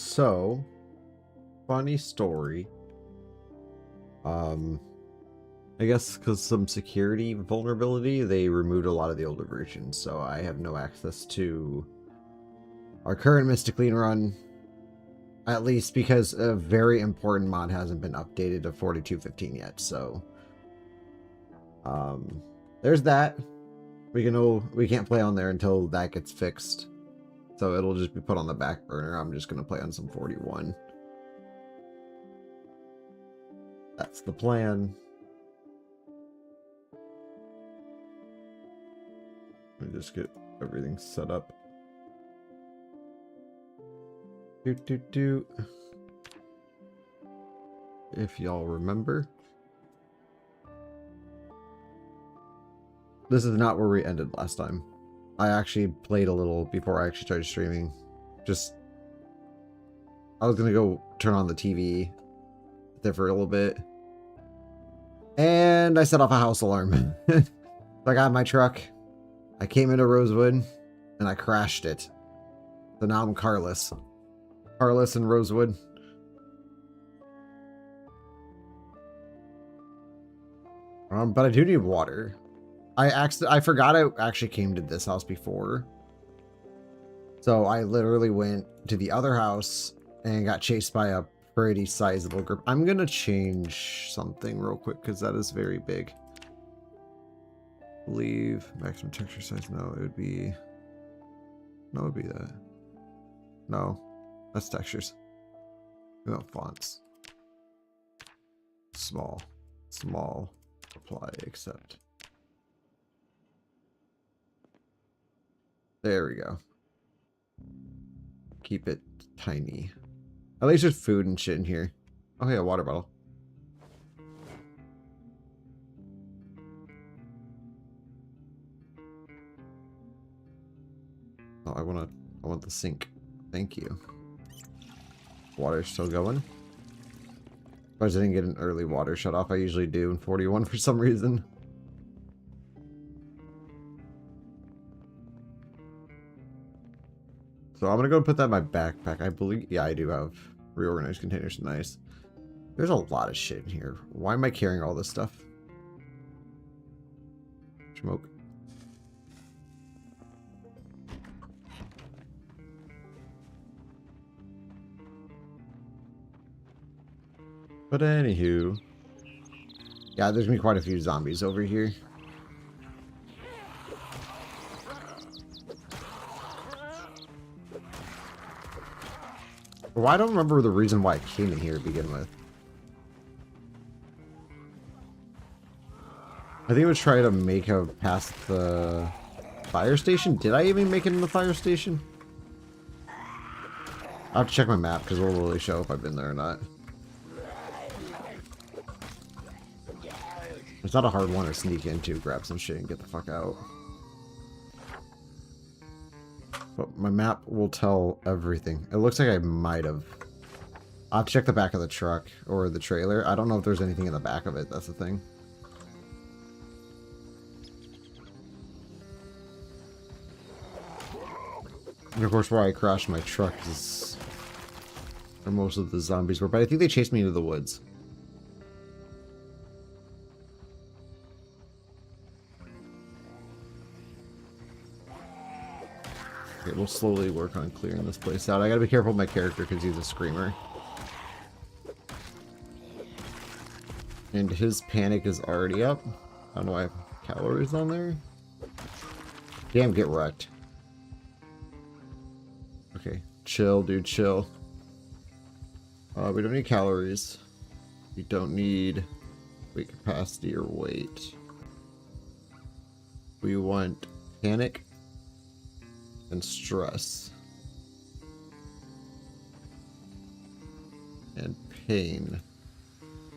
So, funny story. I guess because some security vulnerability, they removed a lot of the older versions, so I have no access to our current Mista Kleen run. At least because a very important mod hasn't been updated to 42.15 yet, so there's that. We can't play on there until that gets fixed. So it'll just be put on the back burner. I'm just gonna play on some 41. That's the plan. Let me just get everything set up. If y'all remember. This is not where we ended last time. I actually played a little before I actually started streaming. I was gonna go turn on the TV there for a little bit. And I set off a house alarm. I got my truck. I came into Rosewood and I crashed it. So now I'm carless. Carless and Rosewood. But I do need water. I forgot I actually came to this house before. So I literally went to the other house and got chased by a pretty sizable group. I'm gonna change something real quick because that is very big. Leave maximum texture size. No, it would be that. No, that's textures. We want fonts. Small, apply, accept. There we go. Keep it tiny. At least there's food and shit in here. Oh yeah, water bottle. Oh, I want the sink. Thank you. Water's still going. I didn't get an early water shut off. I usually do in 41 for some reason. So I'm gonna go put that in my backpack. I believe, yeah, I do have reorganized containers. Nice. There's a lot of shit in here. Why am I carrying all this stuff? Smoke. But anywho, yeah, there's gonna be quite a few zombies over here. Well, I don't remember the reason why I came in here to begin with. I think it was trying to make a past the fire station. Did I even make it in the fire station? I'll have to check my map because it'll really show if I've been there or not. It's not a hard one to sneak into, grab some shit, and get the fuck out. But my map will tell everything. It looks like I might have. I'll have to check the back of the truck or the trailer. I don't know if there's anything in the back of it. That's the thing. And of course, where I crashed my truck is where most of the zombies were. But I think they chased me into the woods. Okay, we'll slowly work on clearing this place out. I gotta be careful with my character because he's a screamer. And his panic is already up. I don't know why I have calories on there. Damn, get wrecked. Okay, chill, dude, chill. We don't need calories. We don't need weight capacity or weight. We want panic and stress and pain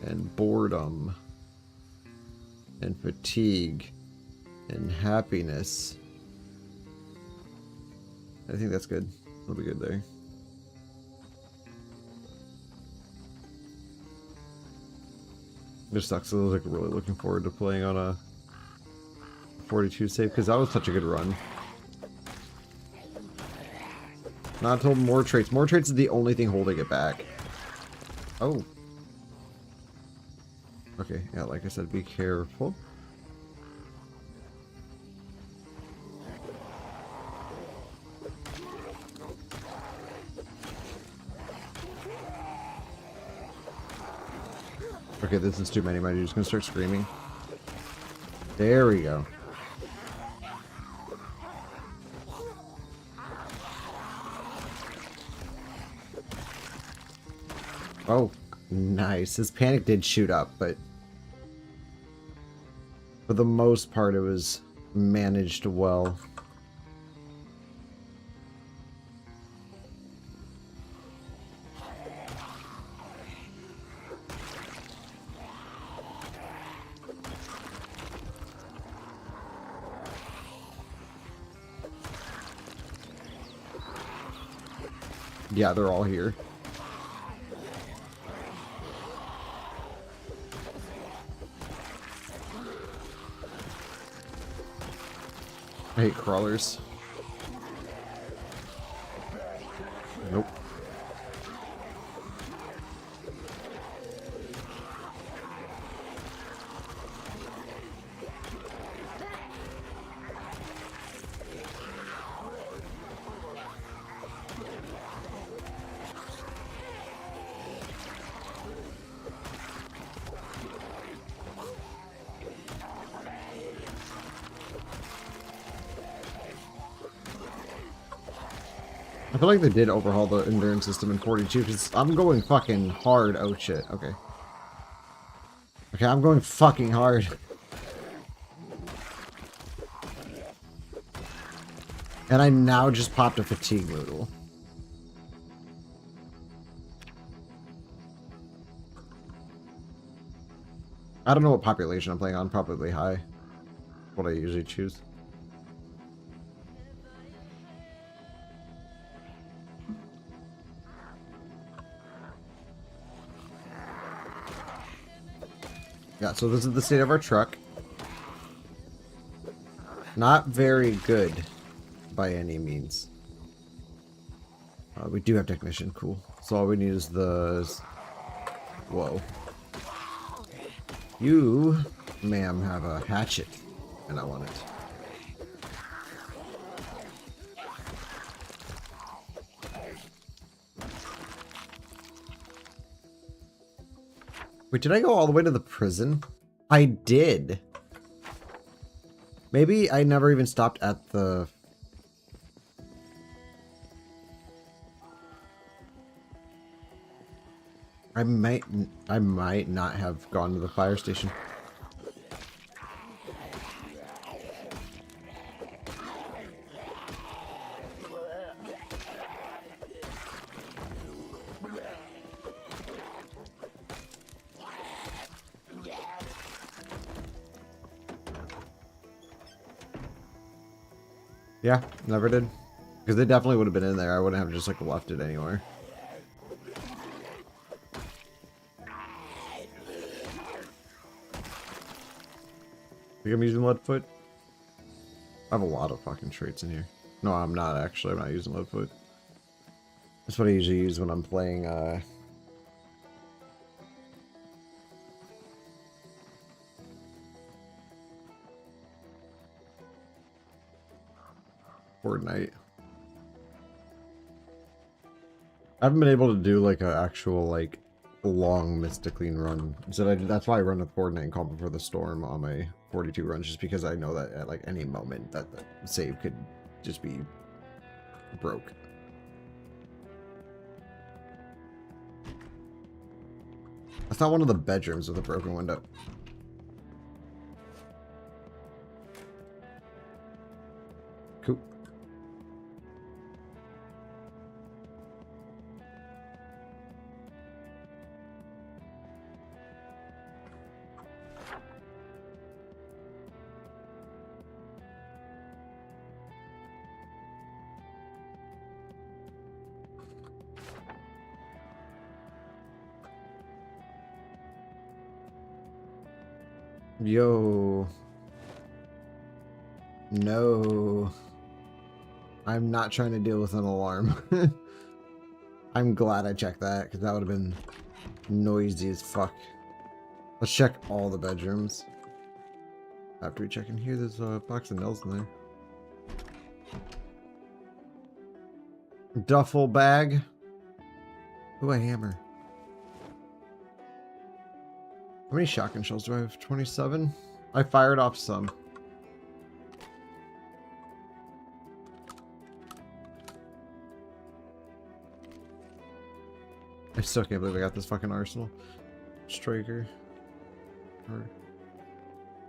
and boredom and fatigue and happiness. I think that's good. It'll be good there. It just sucks. I was like really looking forward to playing on a 42 save because that was such a good run. Not until more traits. More traits is the only thing holding it back. Oh. Okay, yeah, like I said, be careful. Okay, this is too many. My dude's gonna start screaming. There we go. Oh, nice. His panic did shoot up, but for the most part, it was managed well. Yeah, they're all here. I hate crawlers. Nope. I feel like they did overhaul the endurance system in 42 because I'm going fucking hard. Oh shit, okay. Okay, I'm going fucking hard. And I now just popped a fatigue noodle. I don't know what population I'm playing on, probably high. What I usually choose. Yeah, so this is the state of our truck. Not very good by any means. We do have technician, cool. So all we need is the... Whoa. You, ma'am, have a hatchet, and I want it. Wait, did I go all the way to the prison? I did. Maybe I never even stopped at the... I might not have gone to the fire station. Yeah, never did. Because they definitely would have been in there. I wouldn't have just like left it anywhere. Think I'm using Leadfoot? I have a lot of fucking traits in here. No, I'm not actually. I'm not using Leadfoot. That's what I usually use when I'm playing, Fortnite. I haven't been able to do like an actual like long Mista Kleen run. So that's why I run with Fortnite and Calm Before the Storm on my 42 runs, just because I know that at like any moment that the save could just be broke. That's not one of the bedrooms with a broken window. Cool. Yo. No. I'm not trying to deal with an alarm. I'm glad I checked that, because that would have been noisy as fuck. Let's check all the bedrooms. After we check in here, there's a box of nails in there. Duffel bag. Ooh, a hammer. How many shotgun shells do I have? 27? I fired off some. I still can't believe I got this fucking arsenal. Striker. Or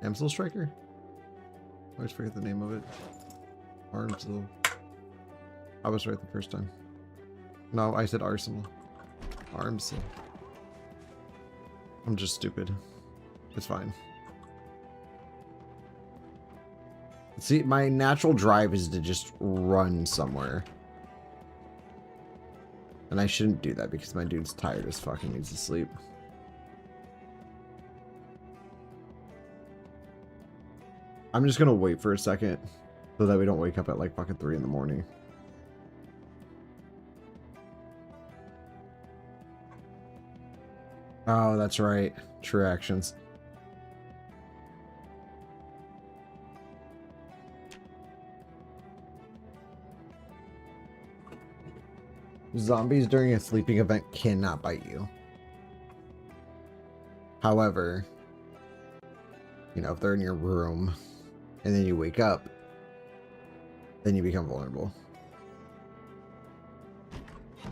Amsel Striker? I always forget the name of it. Armsel. I was right the first time. No, I said arsenal. Armsel. I'm just stupid. It's fine. See, my natural drive is to just run somewhere. And I shouldn't do that because my dude's tired as fuck and needs to sleep. I'm just gonna wait for a second so that we don't wake up at like fucking 3 in the morning. Oh, that's right. True actions. Zombies during a sleeping event cannot bite you. However, you know, if they're in your room and then you wake up, then you become vulnerable.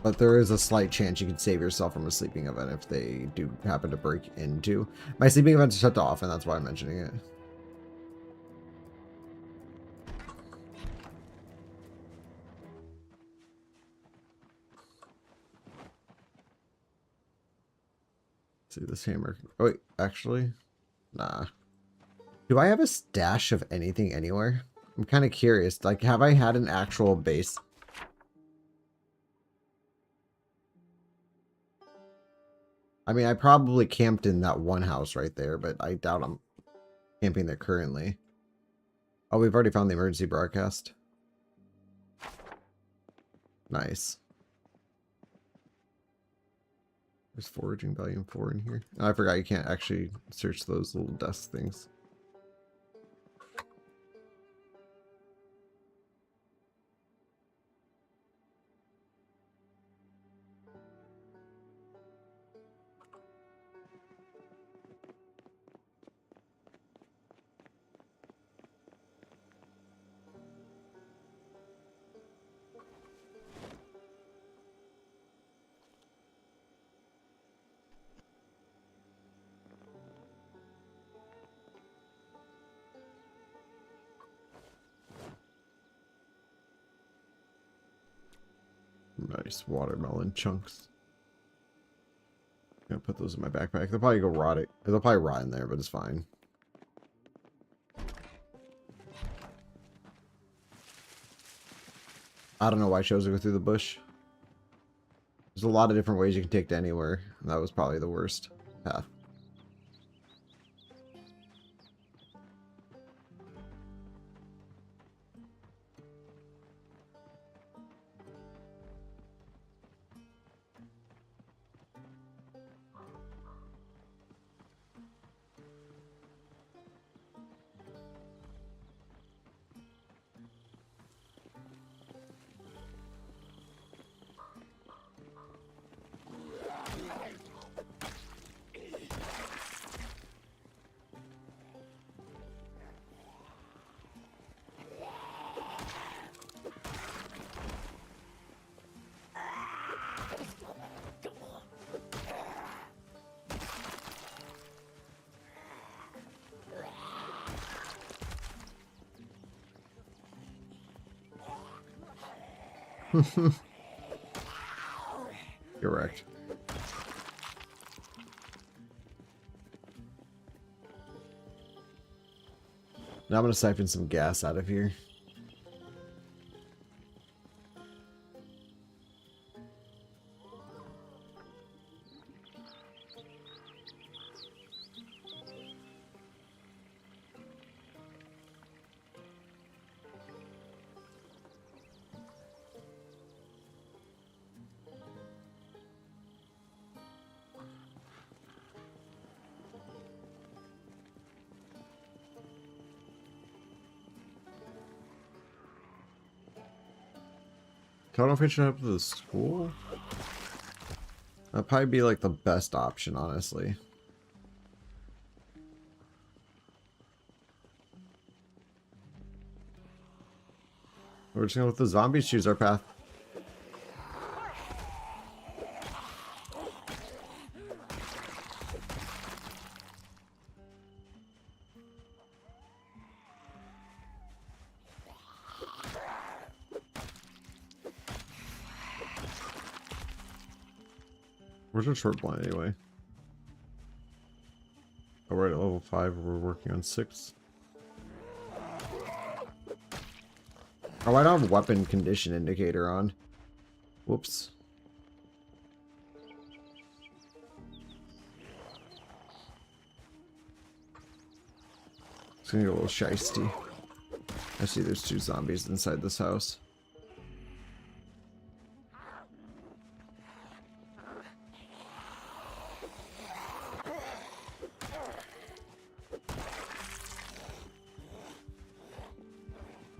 But there is a slight chance you can save yourself from a sleeping event if they do happen to break into. My sleeping events are shut off, and that's why I'm mentioning it. See this hammer. Oh wait, actually, nah. Do I have a stash of anything anywhere? I'm kind of curious. Like, have I had an actual base? I mean, I probably camped in that one house right there, but I doubt I'm camping there currently. Oh, we've already found the emergency broadcast. Nice. There's foraging volume 4 in here. Oh, I forgot you can't actually search those little desk things. Nice watermelon chunks. I'm gonna put those in my backpack. They'll probably go rot it. They'll probably rot in there, but it's fine. I don't know why I chose to go through the bush. There's a lot of different ways you can take to anywhere, and that was probably the worst path. Correct. Now I'm going to siphon some gas out of here. don't know if we should head to the school. That'd probably be like the best option, honestly. We're just gonna let the zombies choose our path. Where's our short blind anyway? Oh, we're at level 5. We're working on 6. Oh, I don't have weapon condition indicator on. Whoops. It's gonna get a little shiesty. I see there's 2 zombies inside this house.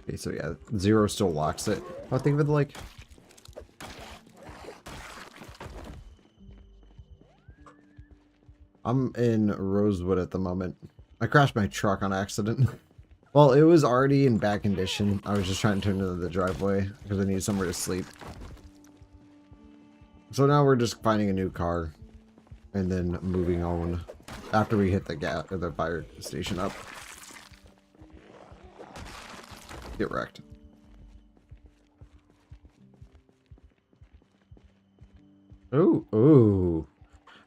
Okay, so yeah, 0 still locks it. Oh, think of it like... I'm in Rosewood at the moment. I crashed my truck on accident. Well, it was already in bad condition. I was just trying to turn into the driveway because I needed somewhere to sleep. So now we're just finding a new car and then moving on after we hit the fire station up. Get wrecked. Ooh, ooh.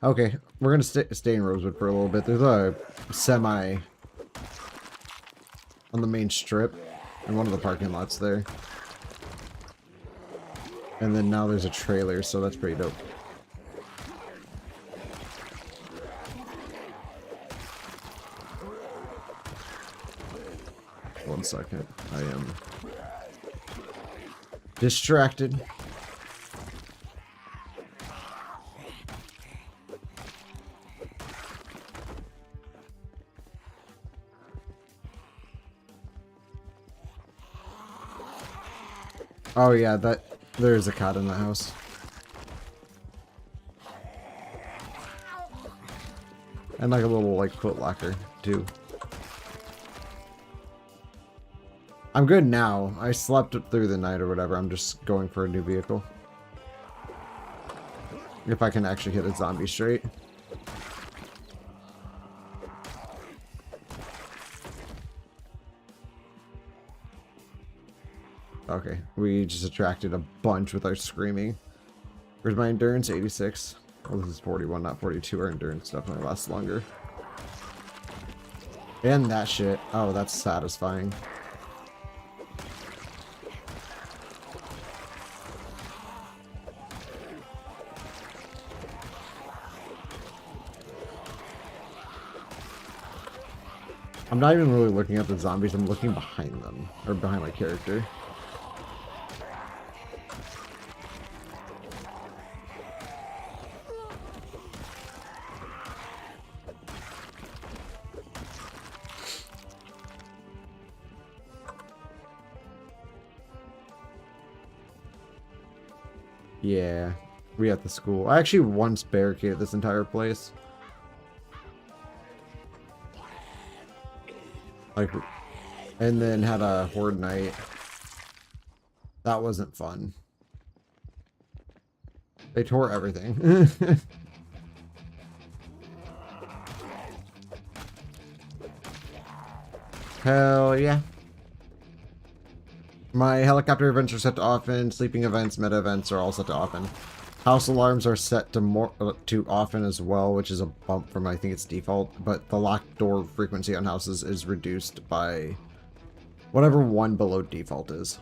Okay, we're gonna stay in Rosewood for a little bit. There's a semi on the main strip in one of the parking lots there. And then now there's a trailer, so that's pretty dope. One second. I am distracted. Oh yeah, there's a cat in the house. And like a little like foot locker too. I'm good now. I slept through the night or whatever. I'm just going for a new vehicle. If I can actually hit a zombie straight. Okay, we just attracted a bunch with our screaming. Where's my endurance? 86. Oh, this is 41, not 42. Our endurance definitely lasts longer. And that shit. Oh, that's satisfying. I'm not even really looking at the zombies, I'm looking behind them. Or behind my character. Yeah, we at the school. I actually once barricaded this entire place. Like, and then had a horde night. That wasn't fun. They tore everything. Hell yeah. My helicopter events are set to often. Sleeping events, meta events are all set to often. House alarms are set to often as well, which is a bump from I think it's default. But the locked door frequency on houses is reduced by whatever one below default is.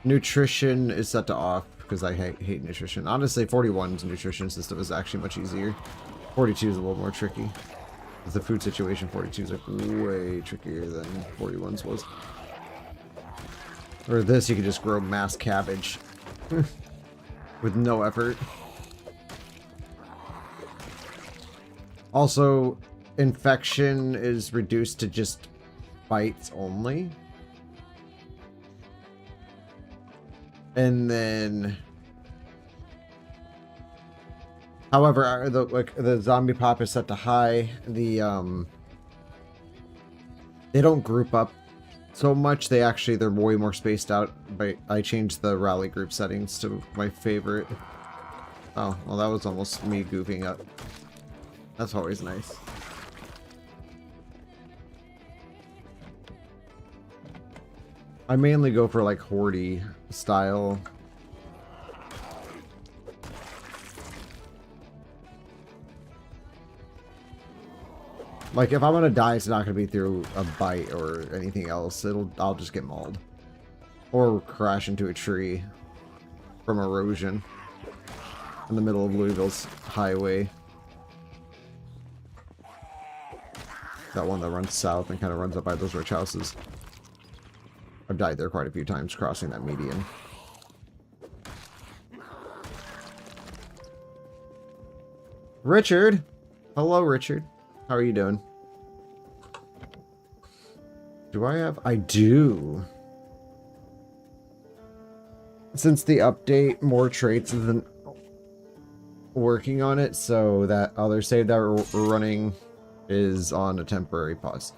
Nutrition is set to off because I hate nutrition. Honestly, 41's nutrition system is actually much easier. 42 is a little more tricky. The food situation 42 is like way trickier than 41's was. Or this, you could just grow mass cabbage with no effort. Also, infection is reduced to just bites only. And then, however, the zombie pop is set to high. They don't group up so much. They're way more spaced out. But I changed the rally group settings to my favorite. Oh, well, that was almost me goofing up. That's always nice. I mainly go for like horde style. Like if I'm gonna die, it's not gonna be through a bite or anything else. I'll just get mauled. Or crash into a tree from erosion in the middle of Louisville's highway. That one that runs south and kind of runs up by those rich houses. I've died there quite a few times crossing that median. Richard! Hello, Richard. How are you doing? Do I have? I do. Since the update, more traits have been working on it, so that other save that we're running is on a temporary pause.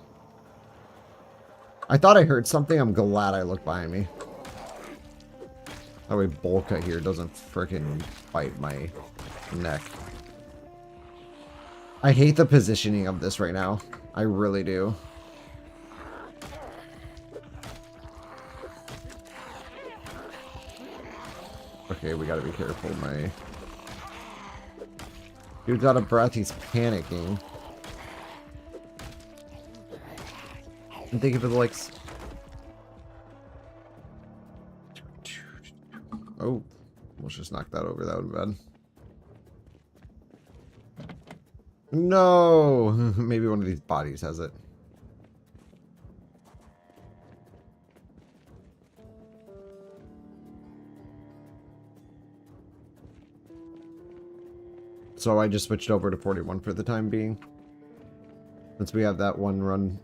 I thought I heard something. I'm glad I looked behind me. That way Bolka here doesn't frickin' bite my neck. I hate the positioning of this right now. I really do. Okay, we gotta be careful. My dude's out of breath. He's panicking. And thank you for the likes. Oh, let's just knock that over. That would be bad. No! Maybe one of these bodies has it. So I just switched over to 41 for the time being. Since we have that one run.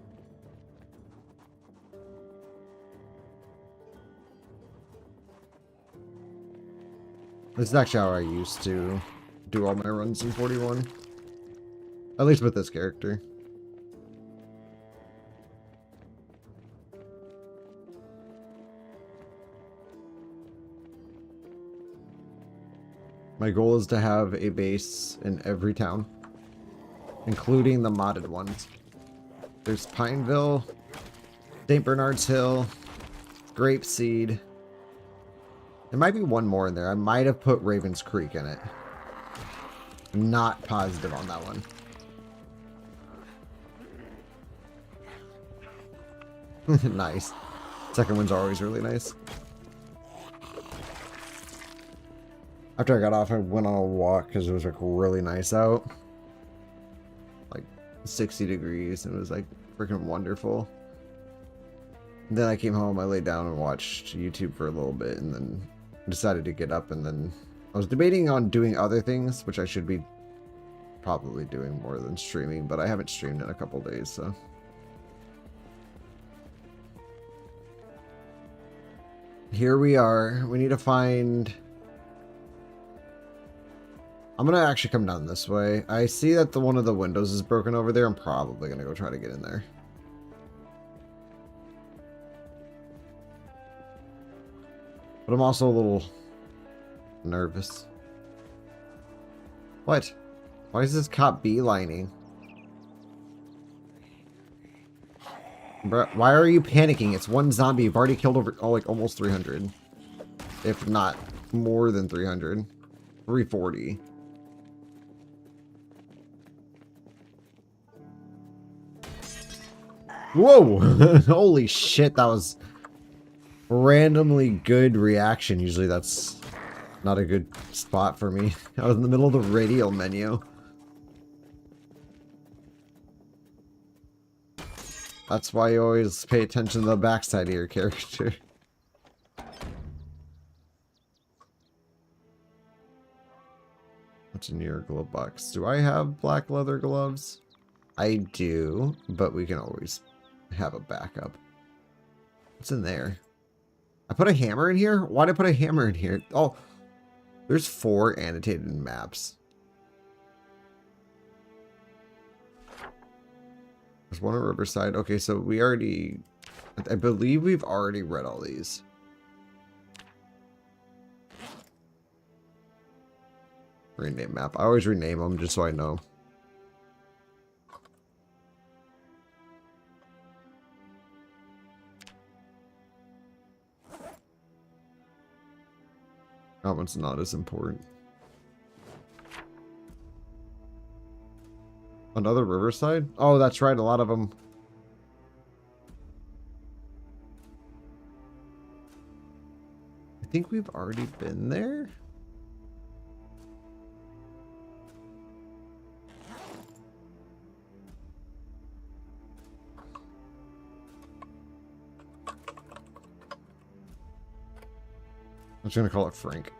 This is actually how I used to do all my runs in 41. At least with this character. My goal is to have a base in every town, including the modded ones. There's Pineville, St. Bernard's Hill, Grapeseed. There might be one more in there. I might have put Ravens Creek in it. I'm not positive on that one. Nice. Second one's always really nice. After I got off, I went on a walk because it was like really nice out. Like 60 degrees. And it was like freaking wonderful. And then I came home, I laid down and watched YouTube for a little bit and then decided to get up, and then I was debating on doing other things, which I should be probably doing more than streaming, but I haven't streamed in a couple days, so. Here we are. We need to find... I'm gonna actually come down this way. I see that one of the windows is broken over there. I'm probably gonna go try to get in there. But I'm also a little nervous. What? Why is this cop beelining? Bruh, why are you panicking? It's one zombie. You've already killed over like almost 300. If not more than 300. 340. Whoa! Holy shit, that was randomly good reaction. Usually that's not a good spot for me. I was in the middle of the radial menu. That's why you always pay attention to the backside of your character. What's in your glove box? Do I have black leather gloves? I do, but we can always have a backup. What's in there? I put a hammer in here? Why did I put a hammer in here? Oh, there's 4 annotated maps. There's one at Riverside. Okay, so we already... I believe we've already read all these. Rename map. I always rename them just so I know. That one's not as important. Another Riverside? Oh, that's right. A lot of them. I think we've already been there. I'm just going to call it Frank.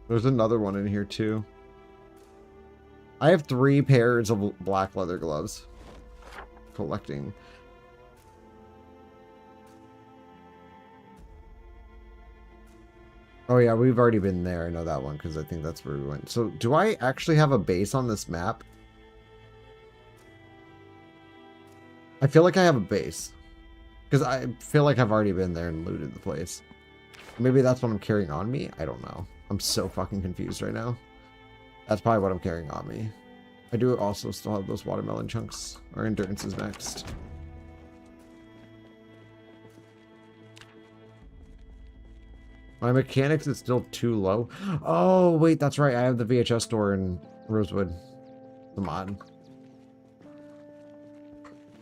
There's another one in here too. I have 3 pairs of black leather gloves. Collecting. Oh yeah, we've already been there. I know that one because I think that's where we went. So do I actually have a base on this map? I feel like I have a base. Because I feel like I've already been there and looted the place. Maybe that's what I'm carrying on me? I don't know. I'm so fucking confused right now. That's probably what I'm carrying on me. I do also still have those watermelon chunks. Our endurance is maxed. My mechanics is still too low. Oh, wait, that's right. I have the VHS store in Rosewood. The mod.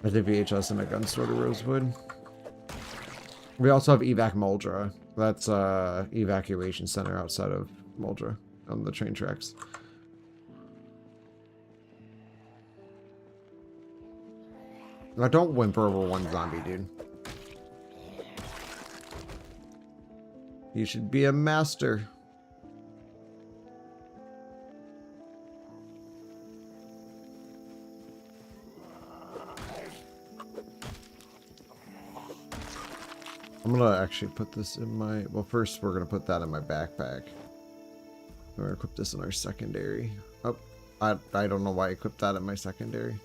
I did VHS in a gun store to Rosewood. We also have Evac Muldra. That's evacuation center outside of Muldra on the train tracks. Now don't whimper over one zombie, dude. You should be a master. I'm gonna actually put this in my... Well, first we're gonna put that in my backpack. We're gonna equip this in our secondary. Oh, I don't know why I equipped that in my secondary.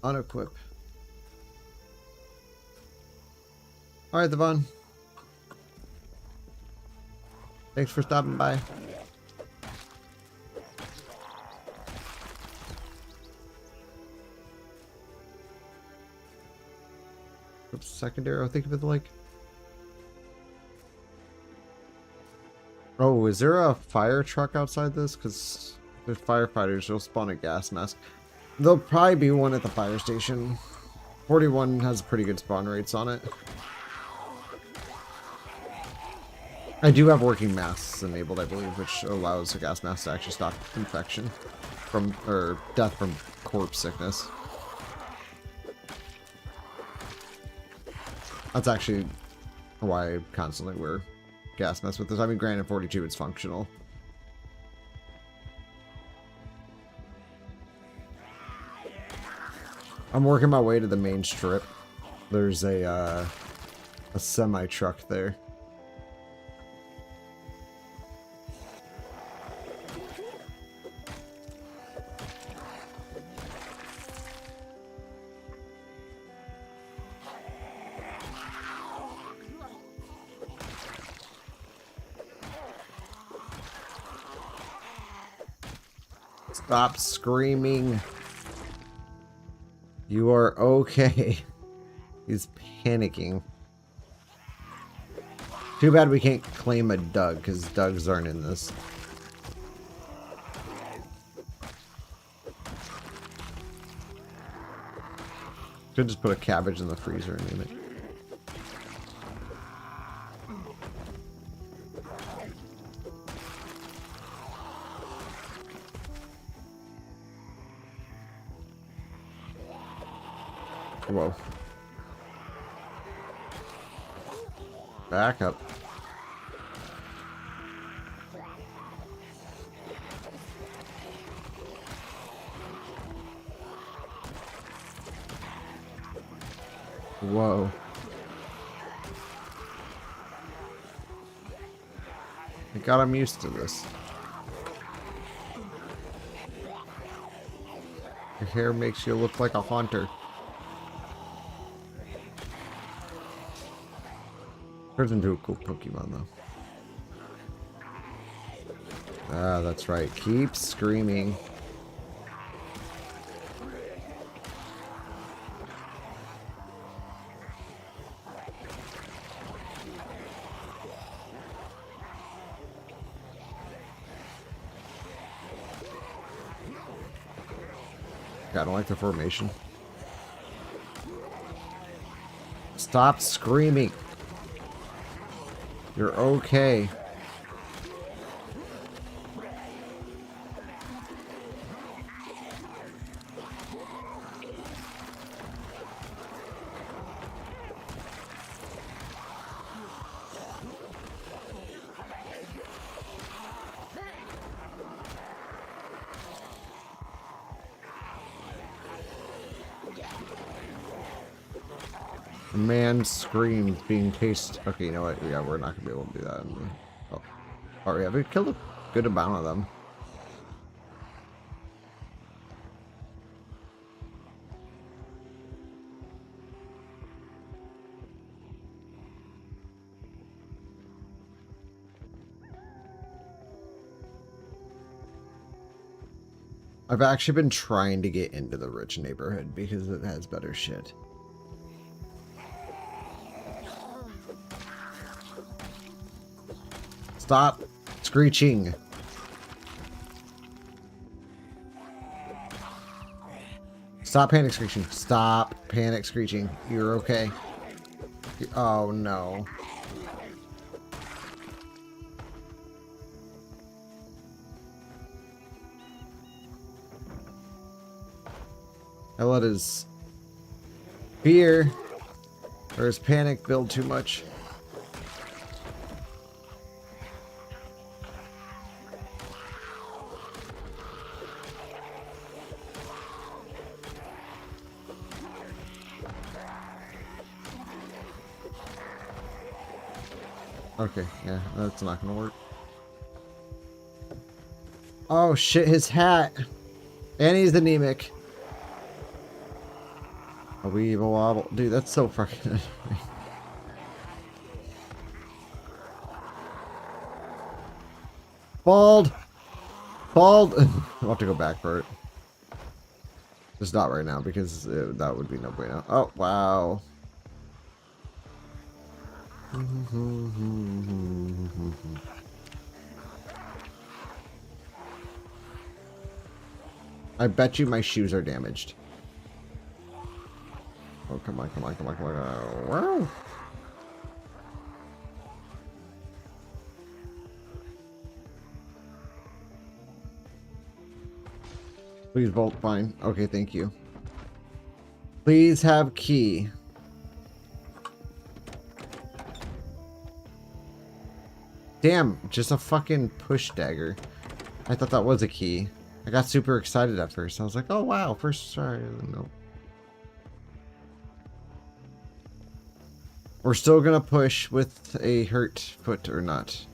Unequip. Alright, Devon. Thanks for stopping by. Secondary, I think of it like... Oh, is there a fire truck outside this? Because there's firefighters, they'll spawn a gas mask. There'll probably be one at the fire station. 41 has pretty good spawn rates on it. I do have working masks enabled, I believe, which allows a gas mask to actually stop infection from, or death from corpse sickness. That's actually why I constantly wear gas masks with this. I mean, granted, 42 it's functional. I'm working my way to the main strip. There's a semi truck there. Stop screaming. You are okay. He's panicking. Too bad we can't claim a Doug, because Dougs aren't in this. Could just put a cabbage in the freezer and name it. Whoa. Back up. Whoa. I got him used to this. Your hair makes you look like a haunter. Turns into a cool Pokemon, though. Ah, that's right. Keep screaming. I don't like the formation. Stop screaming. You're okay. A man screams being chased. Okay, you know what? Yeah, we're not gonna be able to do that. Oh, oh yeah, we killed a good amount of them. I've actually been trying to get into the rich neighborhood because it has better shit. Stop screeching. Stop panic screeching. Stop panic screeching. You're okay. Oh no. I let his fear or his panic build too much. Okay, yeah, that's not gonna work. Oh shit, his hat! And he's anemic. A weevil wobble. Dude, that's so fucking annoying. Bald! Bald! I'll have to go back for it. Just not right now because that would be no bueno. Oh, wow. I bet you my shoes are damaged. Oh, come on, come on, come on, come on. Wow. Please bolt, fine. Okay, thank you. Please have key. Damn, just a fucking push dagger. I thought that was a key. I got super excited at first. I was like, oh wow, first try. No. We're still gonna push with a hurt foot or not.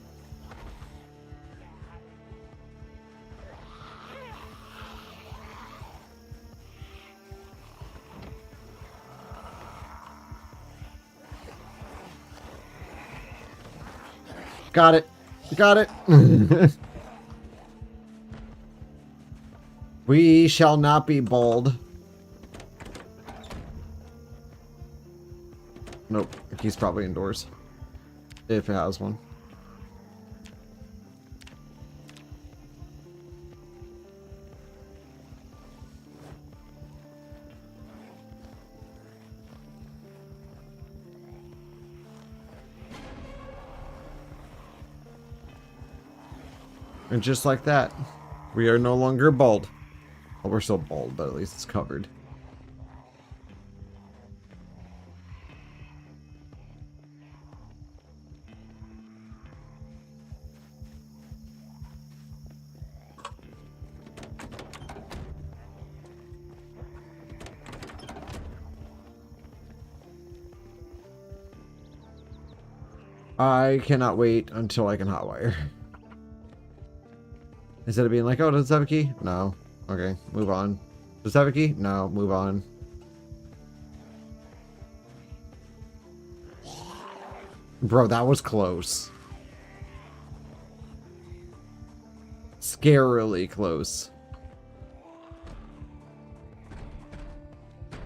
Got it. Got it. We shall not be bold. Nope. He's probably indoors. If it has one. And just like that, we are no longer bald. Well, we're still bald, but at least it's covered. I cannot wait until I can hotwire. Instead of being like, oh, does it have a key? No. Okay, move on. Does it have a key? No, move on. Bro, that was close. Scarily close.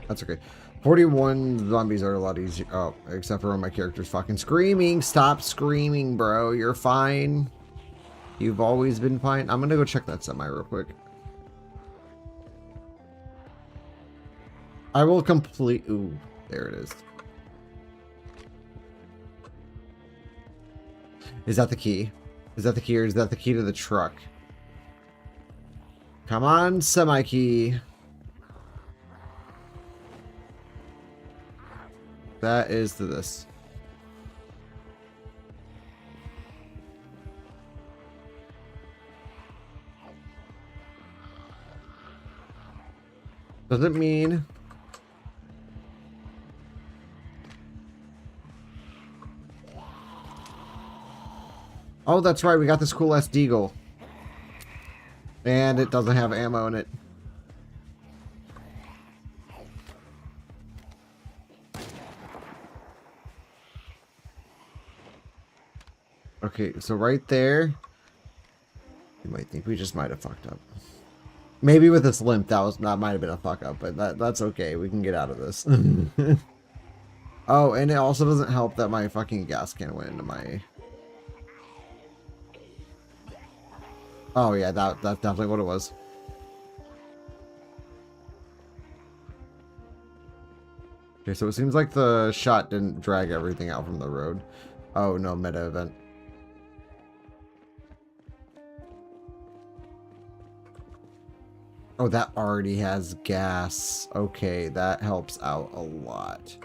That's okay. 41 zombies are a lot easier. Oh, except for when my character's fucking screaming. Stop screaming, bro. You're fine. You've always been fine. I'm gonna go check that semi real quick. I will complete... Ooh, there it is. Is that the key? Is that the key, or is that the key to the truck? Come on, semi-key. That is to this. Does it mean... Oh, that's right. We got this cool ass deagle. And it doesn't have ammo in it. Okay, so right there, you might think we just might have fucked up. Maybe with this limp, that might have been a fuck up, but that's okay. We can get out of this. Oh, and it also doesn't help that my fucking gas can went into my... Oh yeah, that's definitely what it was. Okay, so it seems like the shot didn't drag everything out from the road. Oh no, meta event. Oh, that already has gas. Okay, that helps out a lot.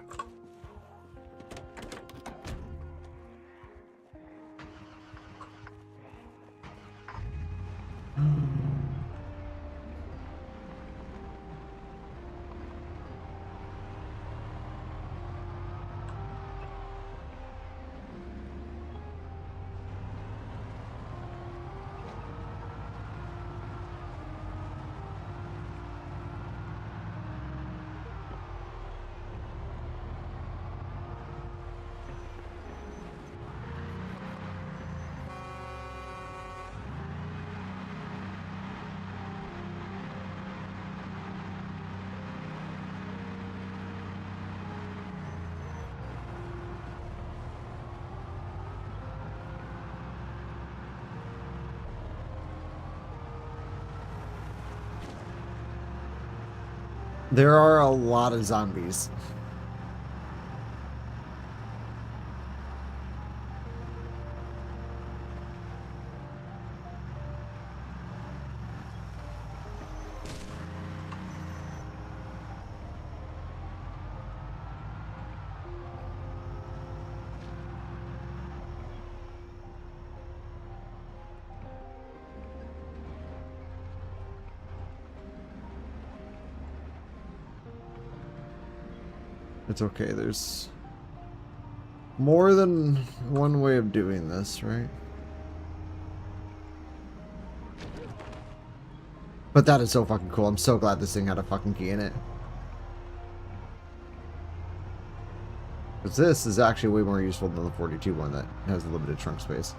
There are a lot of zombies. It's okay, there's more than one way of doing this, right? But that is so fucking cool. I'm so glad this thing had a fucking key in it. Because this is actually way more useful than the 42 one that has limited trunk space.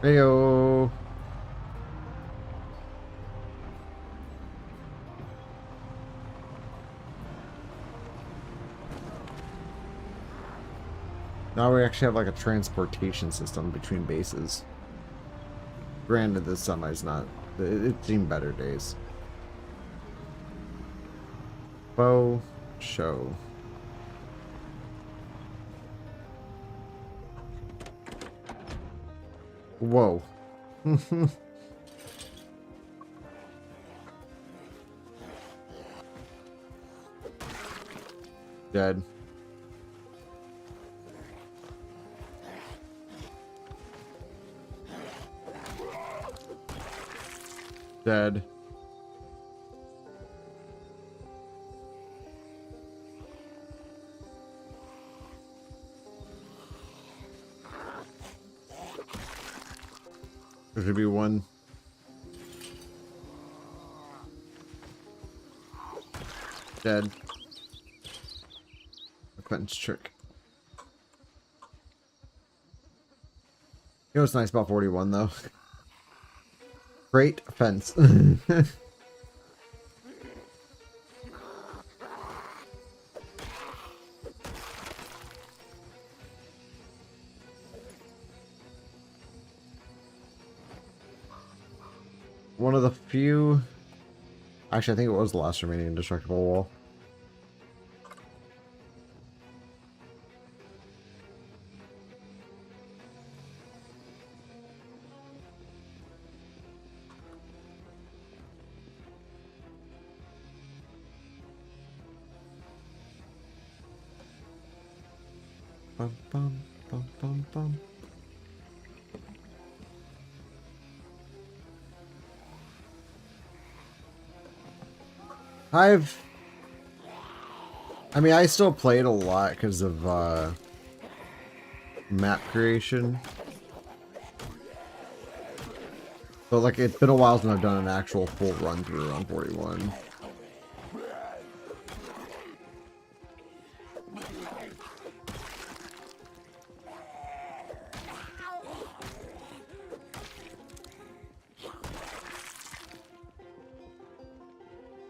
Heyo. Now we actually have like a transportation system between bases. Granted, this semi's not. It's seen better days. Bow show. Whoa. Dead. Dead. There should be one. Dead. A fence trick. You know what's nice about 41 though? Great fence. One of the few... Actually, I think it was the last remaining indestructible wall. Bum, bum, bum, bum, bum. I mean, I still played a lot because of map creation. But like, it's been a while since I've done an actual full run through on 41.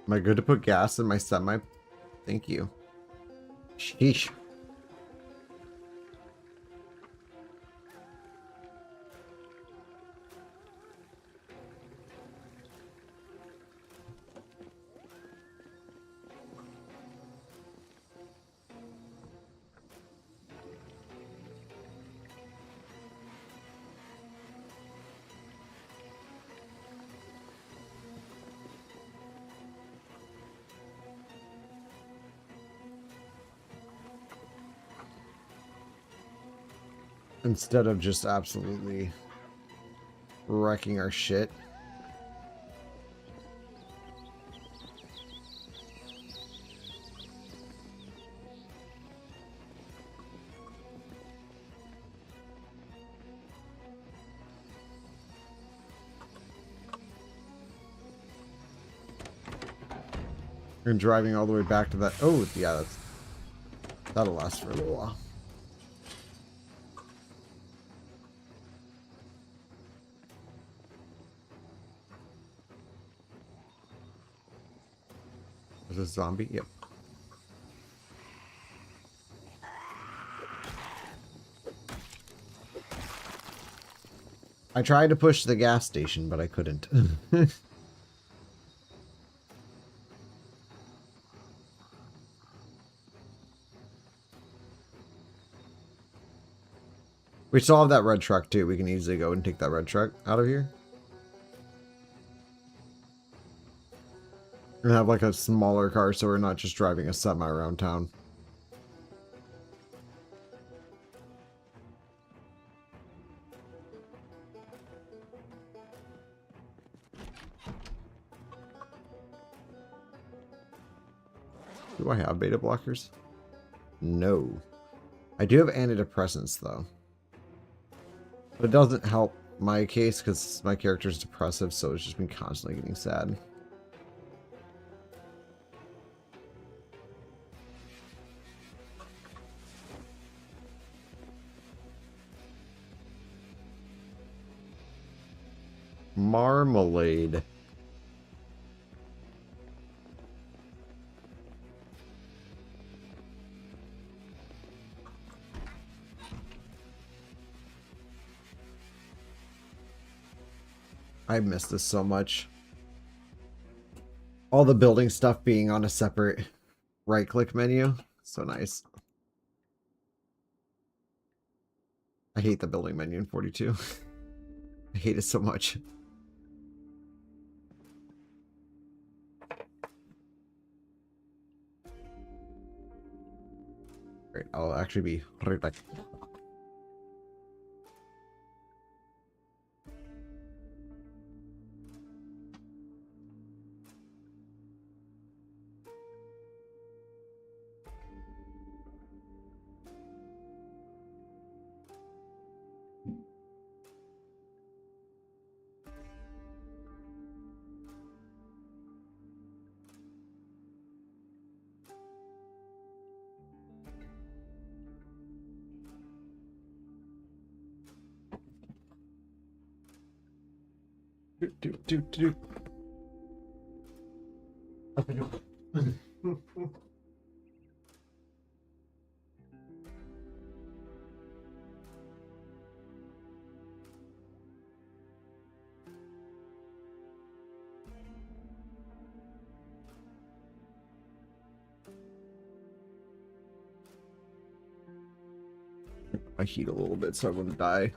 Am I good to put gas in my semi? Thank you. Sheesh. Instead of just absolutely wrecking our shit. And driving all the way back to that. Oh, yeah, that'll last for a little while. Is this a zombie? Yep. I tried to push the gas station, but I couldn't. We still have that red truck too. We can easily go and take that red truck out of here. And have like a smaller car so we're not just driving a semi around town. Do I have beta blockers? No. I do have antidepressants though. But it doesn't help my case because my character is depressive, so it's just been constantly getting sad. Marmalade. I miss this so much. All the building stuff being on a separate right-click menu. So nice. I hate the building menu in 42. I hate it so much. Alright, I'll actually be right back. Do. I heat a little bit so I wouldn't die.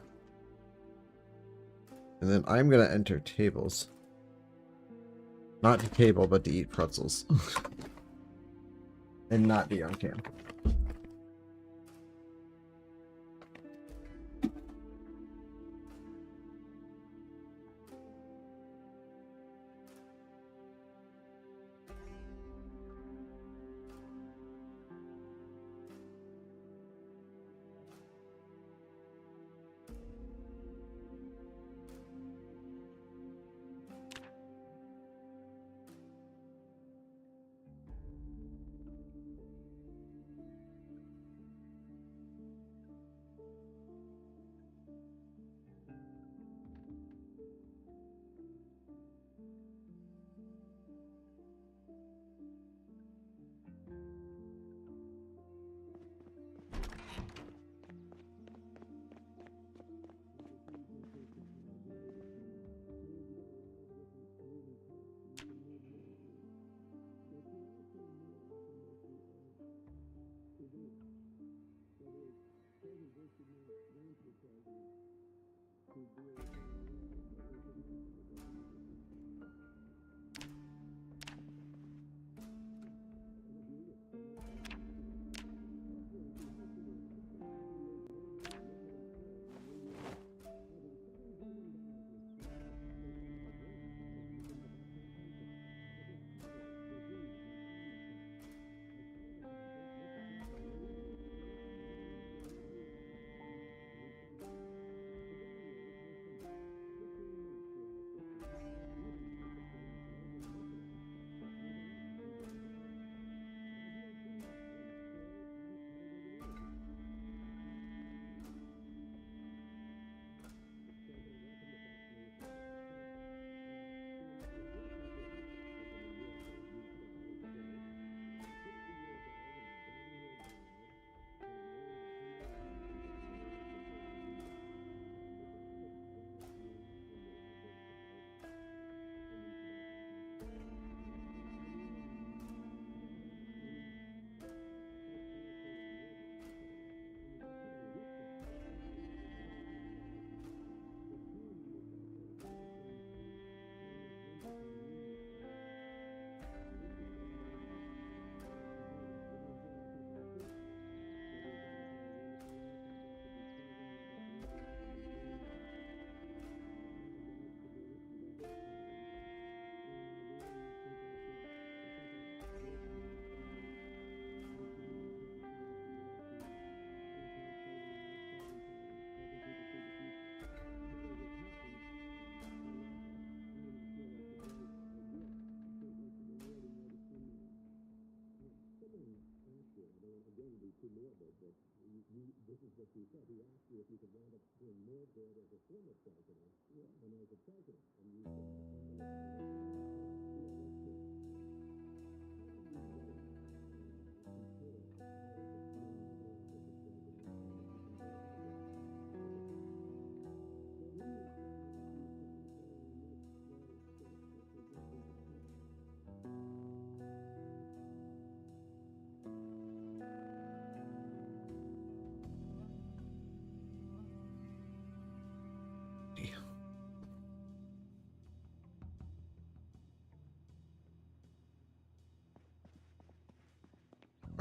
And then I'm gonna enter tables. Not to table, but to eat pretzels. And not be on cam.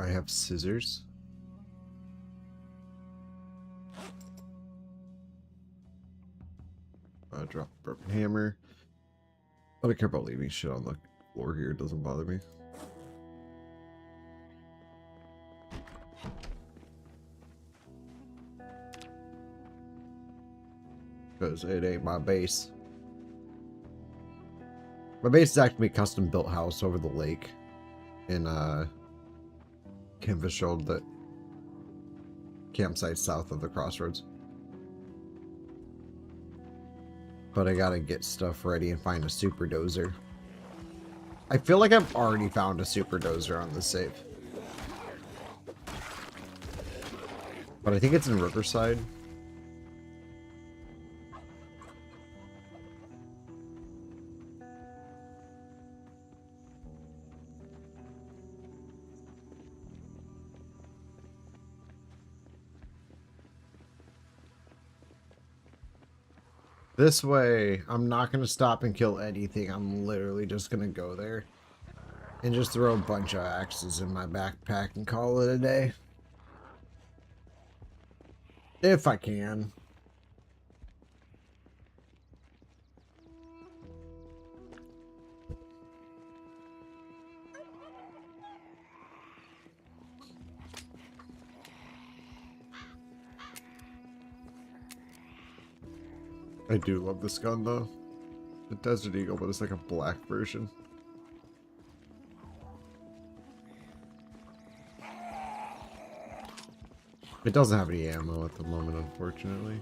I have scissors. Drop a broken hammer. I don't care about leaving shit on the floor here. It doesn't bother me. Because it ain't my base. My base is actually a custom built house over the lake in Canvashold, that campsite south of the crossroads. But I gotta get stuff ready and find a super dozer. I feel like I've already found a super dozer on this save. But I think it's in Riverside. This way, I'm not going to stop and kill anything. I'm literally just going to go there and just throw a bunch of axes in my backpack and call it a day. If I can. I do love this gun though. The Desert Eagle, but it's like a black version. It doesn't have any ammo at the moment, unfortunately.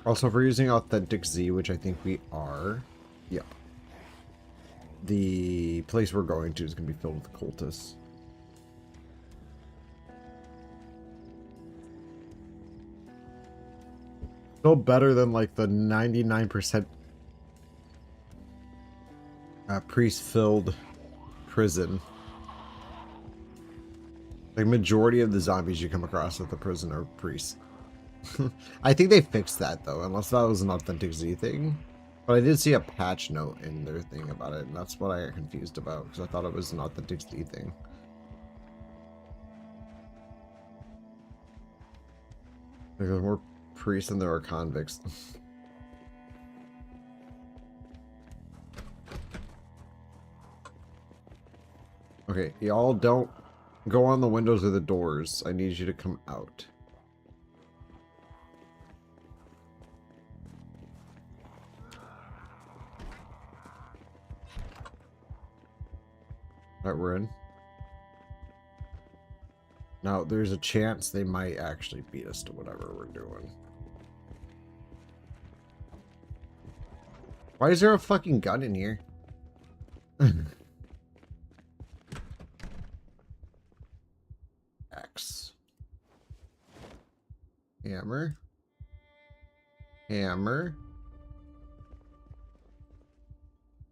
Also, if we're using Authentic Z, which I think we are, yep. The place we're going to is going to be filled with cultists. Still better than like the 99% priest-filled prison. The majority of the zombies you come across at the prison are priests. I think they fixed that though, unless that was an Authentic Z thing. But I did see a patch note in their thing about it, and that's what I got confused about, because I thought it was an Authentic Z thing. There are more priests than there are convicts. Okay, y'all don't go on the windows or the doors. I need you to come out. Alright, we're in. Now, there's a chance they might actually beat us to whatever we're doing. Why is there a fucking gun in here? X. Hammer. Hammer.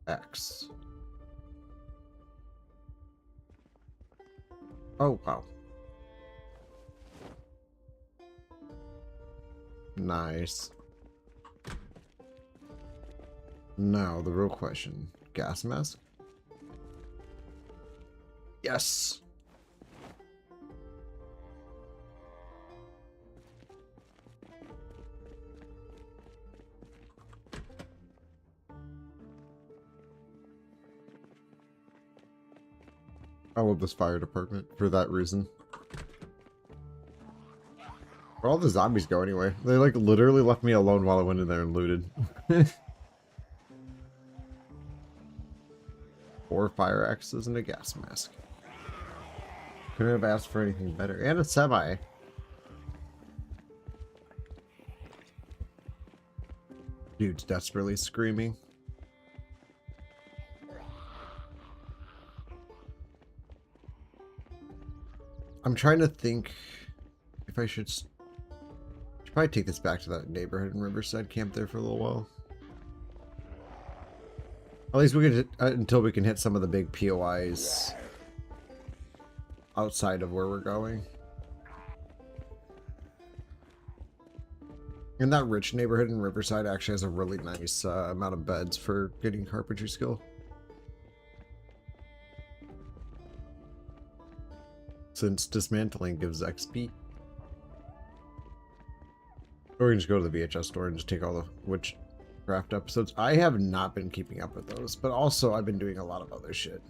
X. Oh, wow. Nice. Now, the real question. Gas mask? Yes! I love this fire department for that reason. Where'd all the zombies go anyway? They like literally left me alone while I went in there and looted. 4 fire axes and a gas mask. Couldn't have asked for anything better. And a semi. Dude's desperately screaming. I'm trying to think if I should probably take this back to that neighborhood in Riverside, camp there for a little while. At least we can until we can hit some of the big POIs outside of where we're going. And that rich neighborhood in Riverside actually has a really nice amount of beds for getting carpentry skill. Since dismantling gives XP. Or we can just go to the VHS store and just take all the witchcraft episodes. I have not been keeping up with those, but also I've been doing a lot of other shit.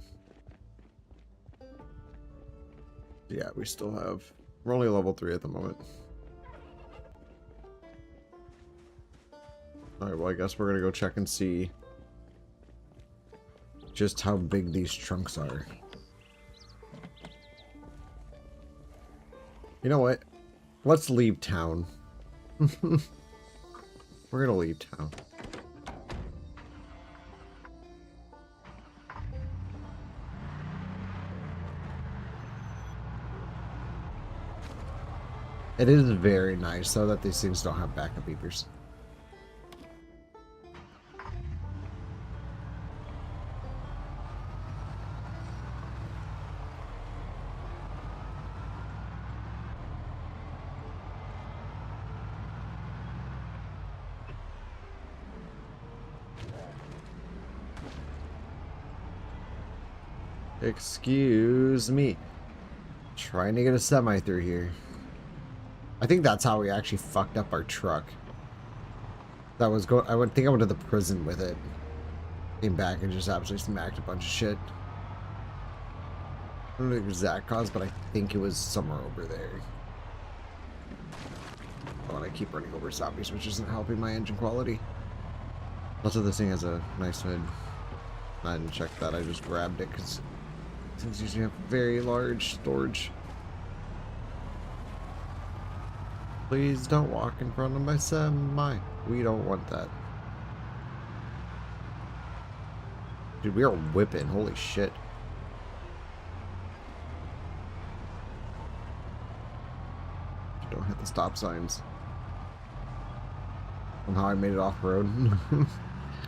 Yeah, we still have... We're only level 3 at the moment. Alright, well I guess we're gonna go check and see just how big these trunks are. You know what? Let's leave town. We're gonna leave town. It is very nice though that these things don't have backup beepers. Excuse me. Trying to get a semi through here. I think that's how we actually fucked up our truck. That was I would think I went to the prison with it. Came back and just absolutely smacked a bunch of shit. I don't know the exact cause, but I think it was somewhere over there. Oh, and I keep running over zombies, which isn't helping my engine quality. Also, this thing has a nice hood. I didn't check that, I just grabbed it because things usually have very large storage. Please don't walk in front of my semi. We don't want that. Dude, we are whipping. Holy shit. Don't hit the stop signs. Somehow I made it off-road.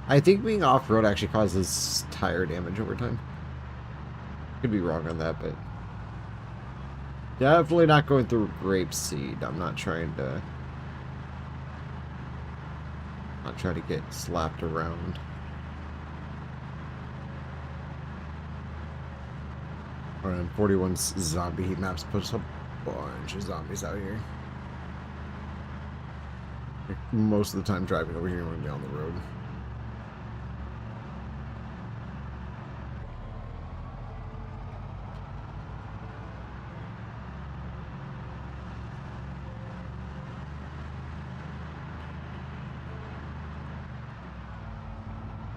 I think being off-road actually causes tire damage over time. Could be wrong on that, but definitely not going through grapeseed. I'm not trying to get slapped around. Alright, 41's zombie heat maps puts a bunch of zombies out here. Most of the time driving over here, I'm gonna be on the road.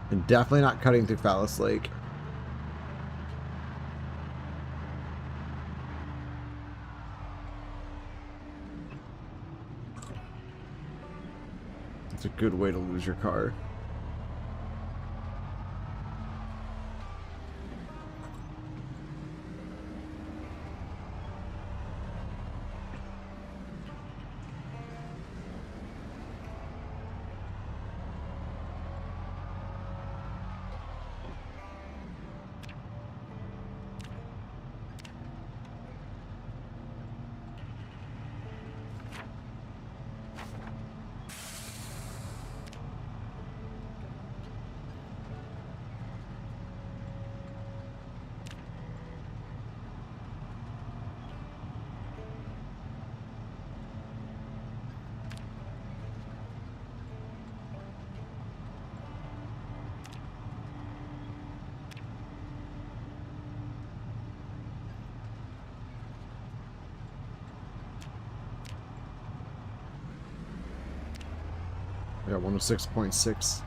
And definitely not cutting through Phallus Lake. It's a good way to lose your car. I got 106.6.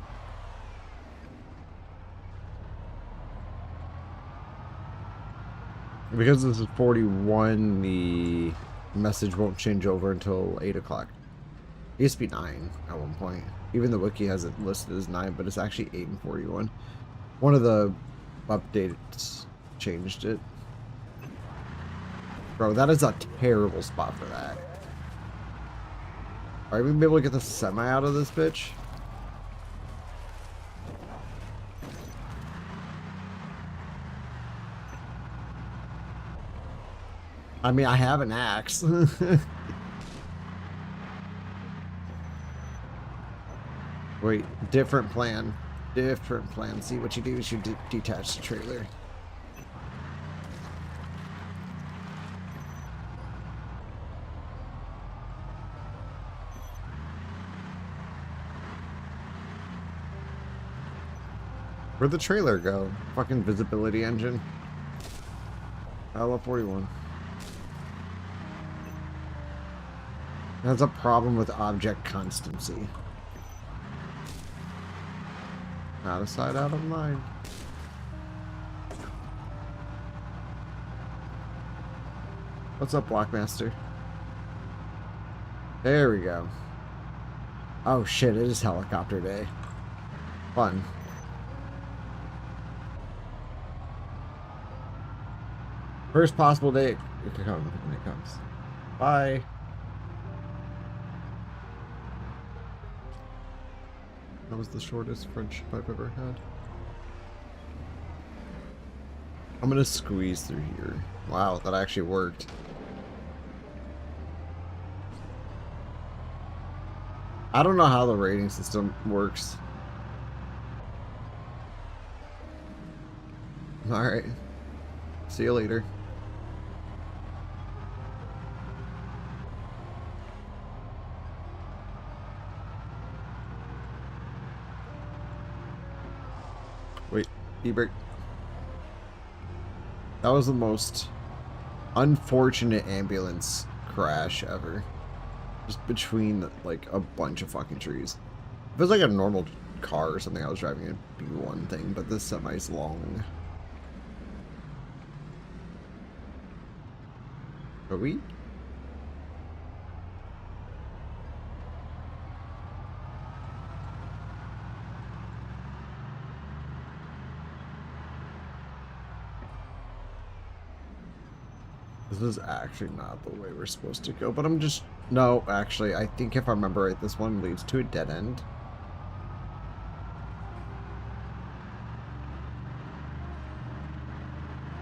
Because this is 41, the message won't change over until 8 o'clock. It used to be 9 at one point. Even the wiki has it listed as 9, but it's actually 8 and 41. One of the updates changed it. Bro, that is a terrible spot for that. Are we gonna be able to get the semi out of this bitch? I mean, I have an axe. Wait, different plan. Different plan. See, what you do is you detach the trailer. Where'd the trailer go? Fucking visibility engine. I love 41. That's a problem with object constancy. Out of sight, out of mind. What's up, Blockmaster? There we go. Oh shit, it is helicopter day. Fun. First possible day it can come when it comes. Bye. That was the shortest friendship I've ever had. I'm gonna squeeze through here. Wow, that actually worked. I don't know how the rating system works. Alright. See you later. Wait, e-brake. That was the most unfortunate ambulance crash ever. Just between, like, a bunch of fucking trees. If it was like a normal car or something I was driving, it'd be one thing, but this semi's long. Are we? This is actually not the way we're supposed to go, but I'm just... No, actually, I think if I remember right, this one leads to a dead end.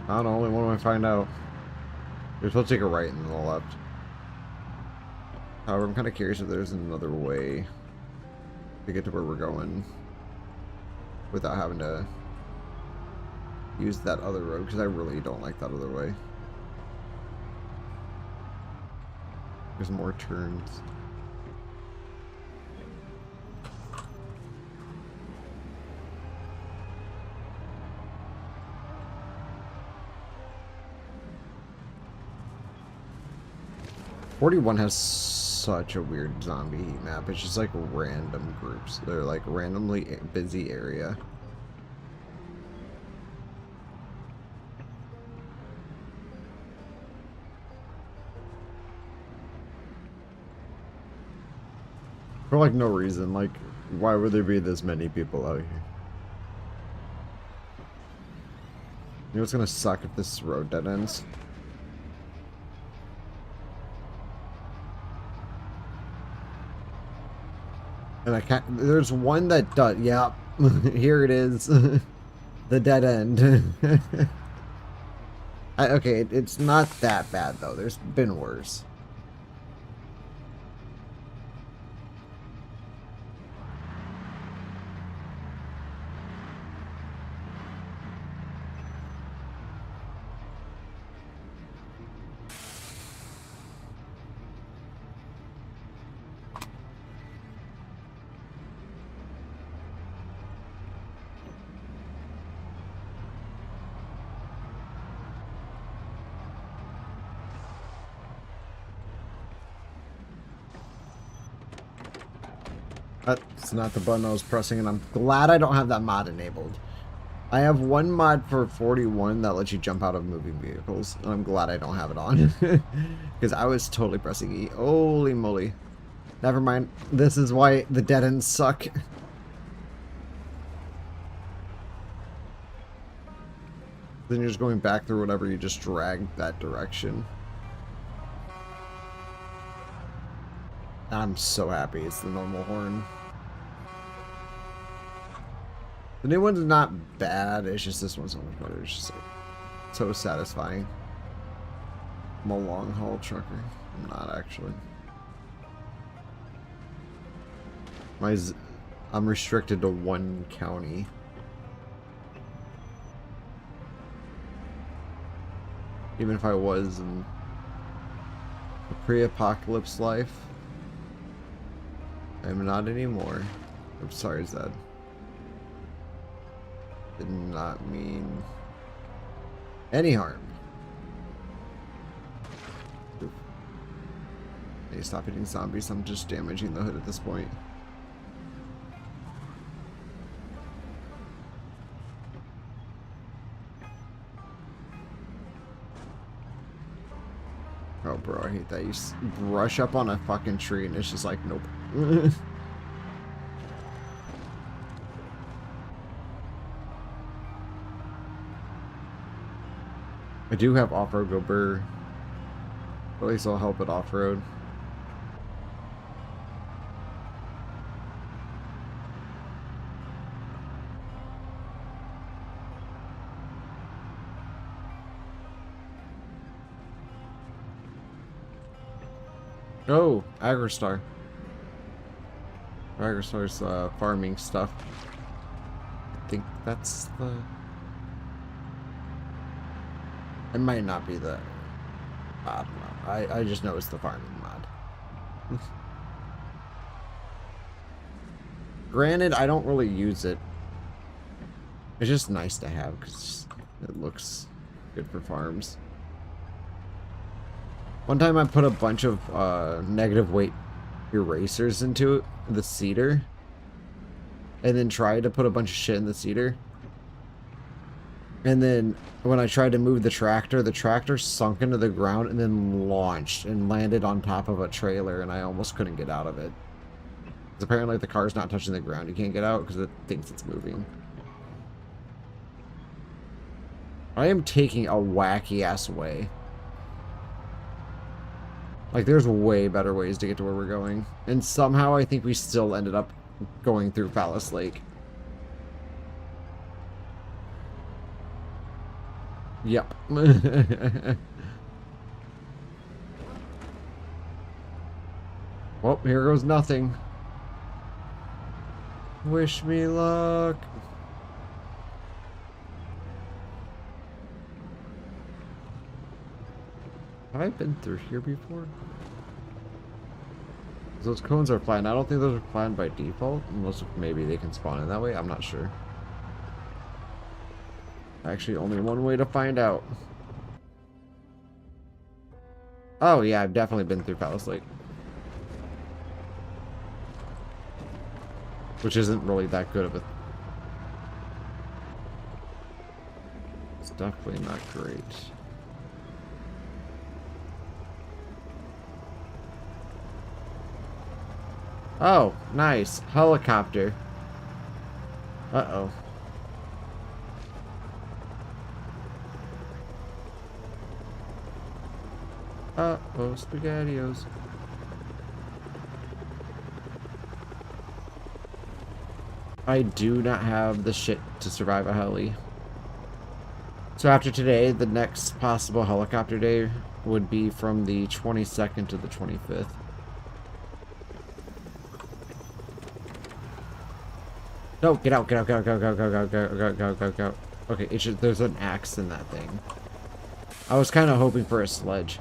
I don't know, only one way I find out. You're supposed to take a right and then a left. However, I'm kind of curious if there's another way to get to where we're going without having to use that other road, because I really don't like that other way. There's more turns. .41 has such a weird zombie heat map. It's just like random groups. They're like randomly busy area. For like no reason. Like, why would there be this many people out here? You know what's gonna suck if this road dead ends? And I can't... There's one that does... Yep. Here it is. The dead end. Okay, it's not that bad, though. There's been worse. That's not the button I was pressing, and I'm glad I don't have that mod enabled. I have one mod for 41 that lets you jump out of moving vehicles, and I'm glad I don't have it on. Because I was totally pressing E. Holy moly. Never mind. This is why the dead ends suck. Then you're just going back through whatever you just dragged that direction. I'm so happy it's the normal horn. The new one's not bad, it's just this one's so much better. It's just like so satisfying. I'm a long haul trucker. I'm not actually. I'm restricted to one county. Even if I was in a pre-apocalypse life, I'm not anymore. I'm sorry, Zed. Did not mean any harm. Oof. Hey, stop hitting zombies. I'm just damaging the hood at this point. Oh, bro, I hate that. You brush up on a fucking tree and it's just like, nope. I do have off-road go burr. At least I'll help it off-road. Oh, Agristar. Agristar's farming stuff. I think that's the... It might not be the... I don't know. I just know it's the farming mod. Granted, I don't really use it. It's just nice to have because it looks good for farms. One time I put a bunch of negative weight erasers into the seeder. And then tried to put a bunch of shit in the seeder. And then when I tried to move the tractor sunk into the ground and then launched and landed on top of a trailer and I almost couldn't get out of it. Because apparently if the car's not touching the ground, you can't get out because it thinks it's moving. I am taking a wacky ass way. Like, there's way better ways to get to where we're going. And somehow I think we still ended up going through Phallus Lake. Yep. Well, here goes nothing. Wish me luck. Have I been through here before? Those cones are flying. I don't think those are flying by default. Unless maybe they can spawn in that way. I'm not sure. Actually, only one way to find out. Oh, yeah, I've definitely been through Phallus Lake. Which isn't really that good of a... It's definitely not great. Oh, nice. Helicopter. Uh-oh. Uh-oh, SpaghettiOs. I do not have the shit to survive a heli. So after today, the next possible helicopter day would be from the 22nd to the 25th. No, get out, get out, get out, go, go, go, go, go, go, go, go, go. Okay, it should, there's an axe in that thing. I was kind of hoping for a sledge.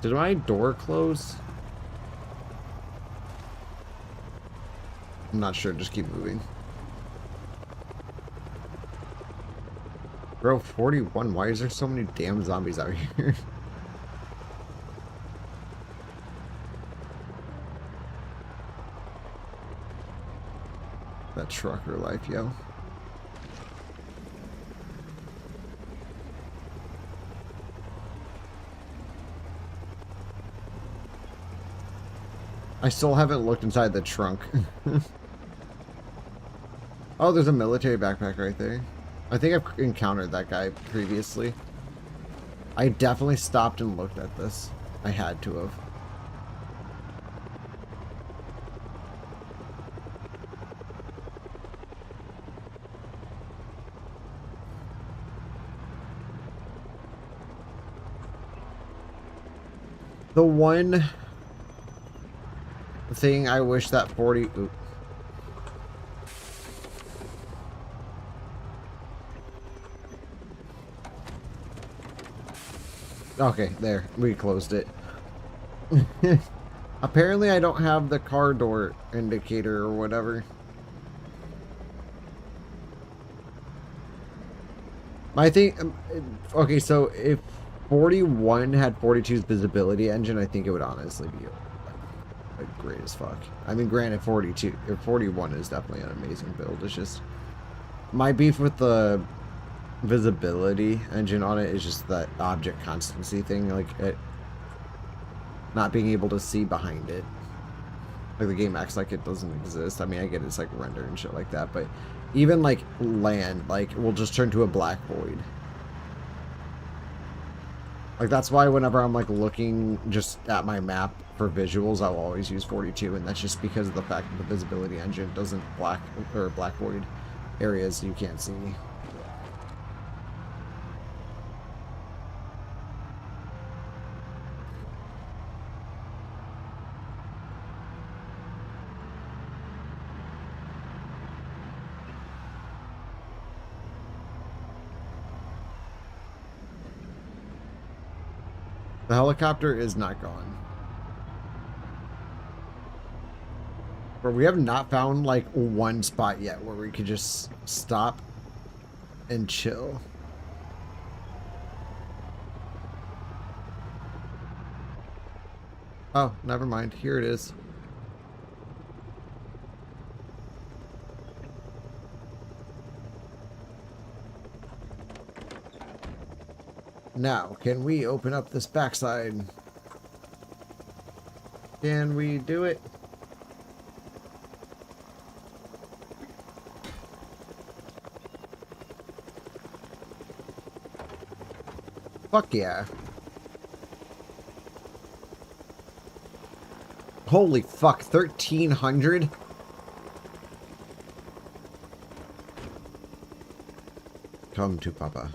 Did my door close? I'm not sure, just keep moving. Bro, 41, why is there so many damn zombies out here? That trucker life, yo. I still haven't looked inside the trunk. Oh, there's a military backpack right there. I think I've encountered that guy previously. I definitely stopped and looked at this. I had to have. The one thing I wish that 40... Ooh. Okay, there. We closed it. Apparently I don't have the car door indicator or whatever. I think... okay, so if 41 had 42's visibility engine, I think it would honestly be like great as fuck. I mean, granted, 42 or 41 is definitely an amazing build. It's just my beef with the visibility engine on it is just that object constancy thing, like it not being able to see behind it. Like the game acts like it doesn't exist. I mean, I get it's like render and shit like that, but even like land, like will just turn to a black void. Like that's why whenever I'm like looking just at my map for visuals, I'll always use 42, and that's just because of the fact that the visibility engine doesn't black void areas you can't see. The helicopter is not gone. But we have not found like one spot yet where we could just stop and chill. Oh, never mind. Here it is. Now, can we open up this backside? Can we do it? Fuck yeah. Holy fuck, 1,300? Come to Papa.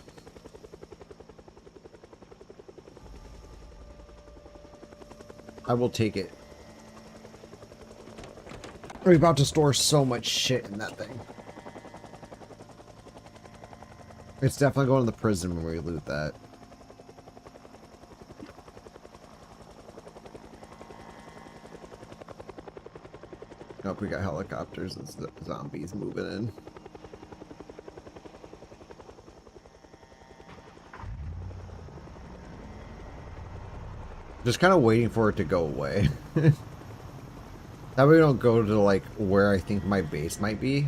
I will take it. We're about to store so much shit in that thing. It's definitely going to the prison when we loot that. Nope, we got helicopters and zombies moving in. Just kind of waiting for it to go away. That way we don't go to like where I think my base might be.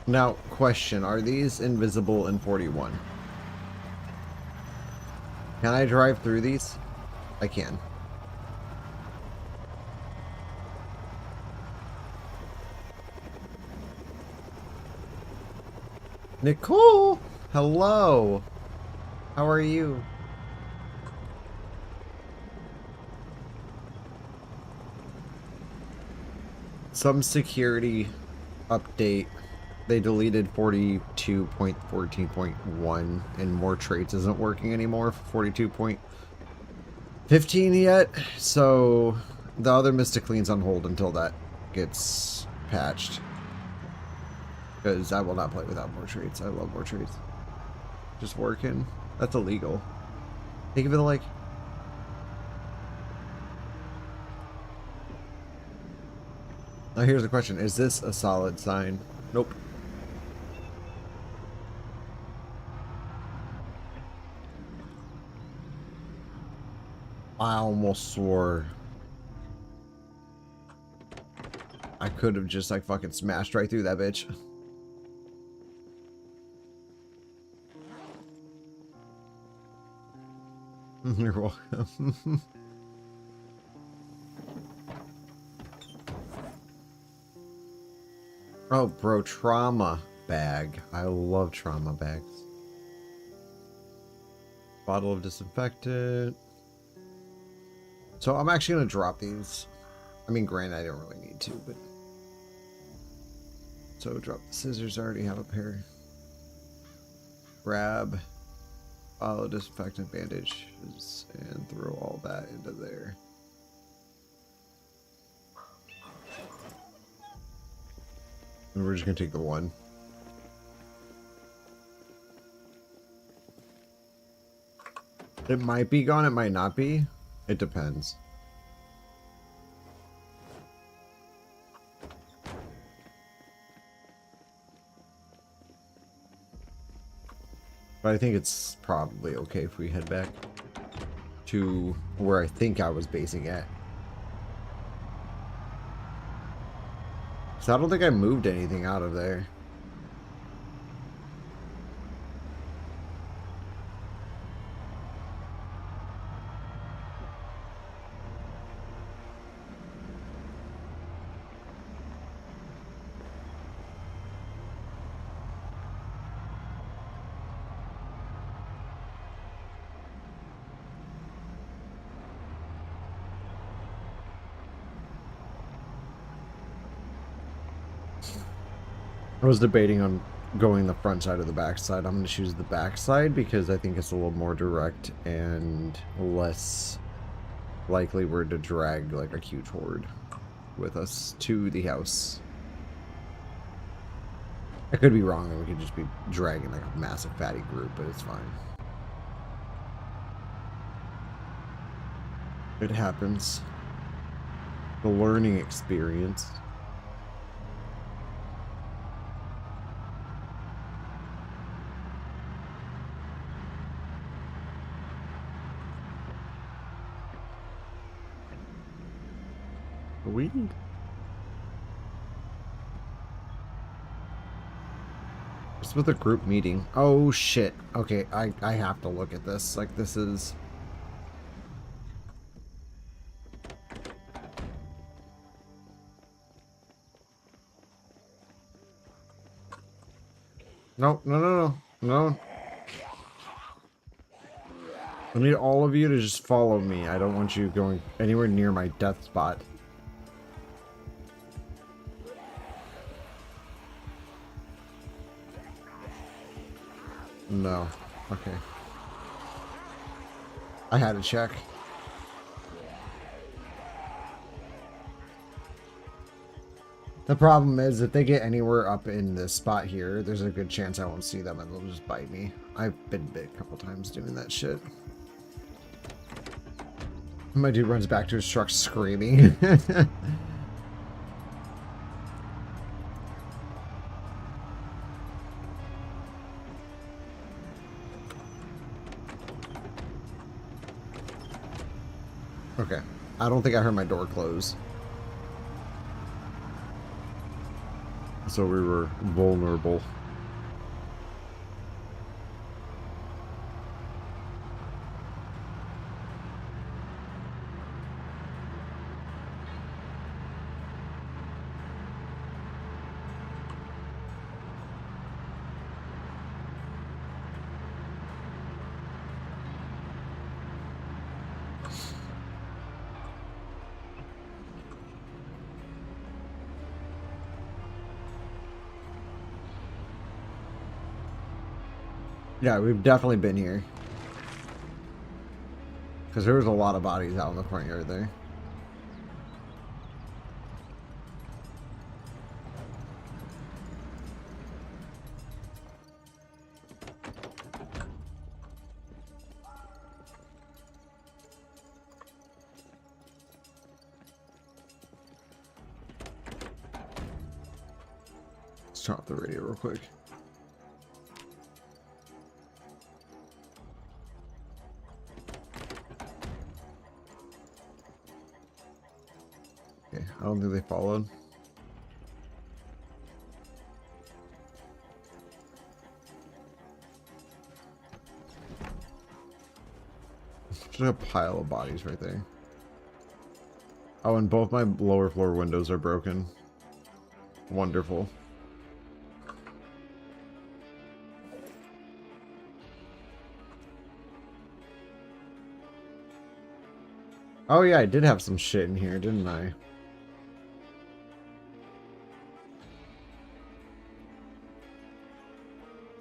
Now, question, are these invisible in 41? Can I drive through these? I can. Nicole! Hello! How are you? Some security update. They deleted 42.14.1 and more traits isn't working anymore for 42.15 yet. So the other Mista Kleen's on hold until that gets patched. Because I will not play without more traits. I love more traits. Just working. That's illegal. Think of it like... Now here's the question. Is this a solid sign? Nope. I almost swore I could have just like fucking smashed right through that bitch. You're welcome. Oh, bro, trauma bag. I love trauma bags. Bottle of disinfectant. So I'm actually going to drop these. I mean, granted, I don't really need to, but... So drop the scissors. I already have a pair. grab follow disinfectant bandages and throw all that into there. And we're just gonna take the one. It might be gone, it might not be. It depends. But I think it's probably okay if we head back to where I think I was basing at. So I don't think I moved anything out of there. I was debating on going the front side or the back side. I'm going to choose the back side because I think it's a little more direct and less likely we're to drag like a huge horde with us to the house. I could be wrong and we could just be dragging like a massive fatty group, but it's fine. It happens. The learning experience. Weed. What's with the group meeting? Oh shit. Okay, I have to look at this. Like this is no. I need all of you to just follow me. I don't want you going anywhere near my death spot. No. Okay. I had to check. The problem is if they get anywhere up in this spot here, there's a good chance I won't see them and they'll just bite me. I've been bit a couple times doing that shit. My dude runs back to his truck screaming. Okay. I don't think I heard my door close. So we were vulnerable. Yeah, we've definitely been here. Because there was a lot of bodies out in the front yard there. Let's turn off the radio real quick. Okay, I don't think they followed. Just a pile of bodies right there. Oh, and both my lower floor windows are broken. Wonderful. Oh yeah, I did have some shit in here, didn't I?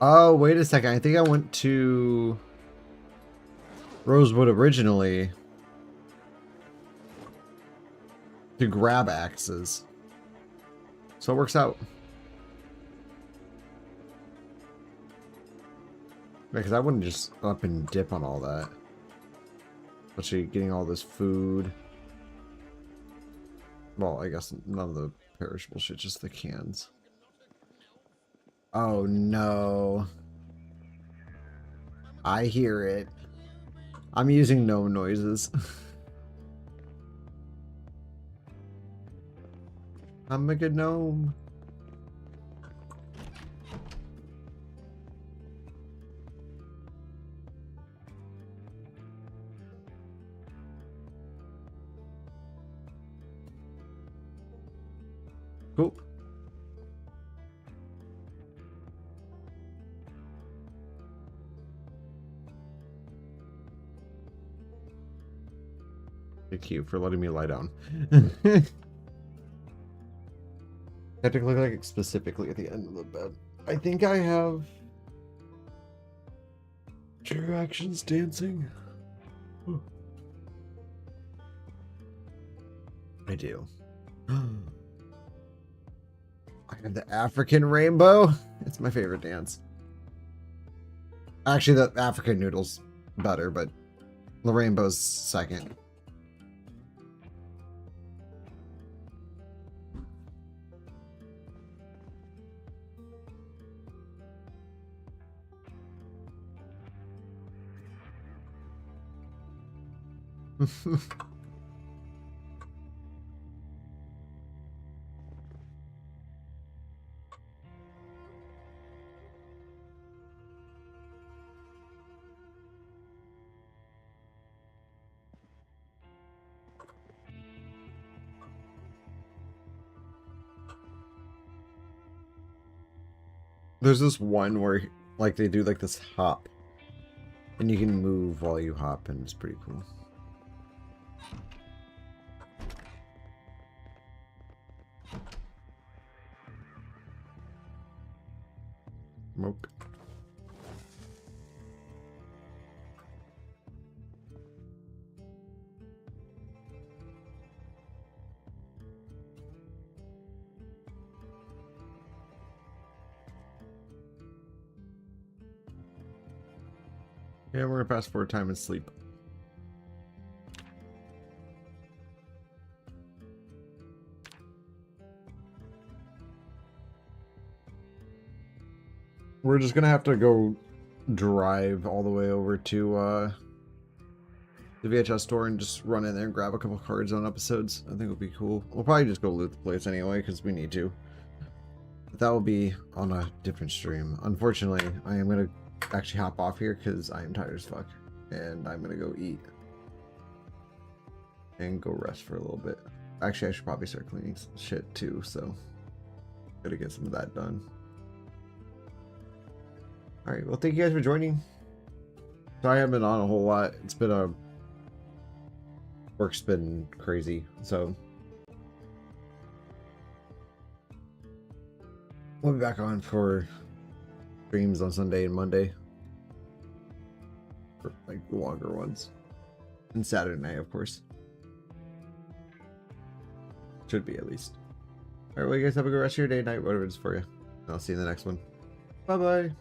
Oh, wait a second. I think I went to Rosewood originally to grab axes. So it works out. Because I wouldn't just up and dip on all that. Especially getting all this food. Well, I guess none of the perishable shit, just the cans. Oh no. I hear it. I'm using no noises. I'm a good gnome. Cool. Thank you for letting me lie down. I have to look like specifically at the end of the bed. I think I have true actions dancing. I do. I have the African rainbow. It's my favorite dance. Actually, the African noodle's better, but the rainbow's second. There's this one where like they do like this hop and you can move while you hop, and it's pretty cool. Smoke. Yeah, we're gonna fast forward time and sleep. We're just gonna have to go drive all the way over to the VHS store and just run in there and grab a couple cards on episodes. I think it'll be cool. We'll probably just go loot the place anyway because we need to. But that will be on a different stream. Unfortunately, I am gonna actually hop off here because I am tired as fuck, and I'm gonna go eat and go rest for a little bit. Actually, I should probably start cleaning some shit too, so gotta get some of that done. All right, well, thank you guys for joining. Sorry I haven't been on a whole lot. It's been work's been crazy, so we'll be back on for streams on Sunday and Monday, for like longer ones, and Saturday night, of course. Should be, at least. All right, well, you guys have a good rest of your day, night, whatever it is for you. I'll see you in the next one. Bye bye.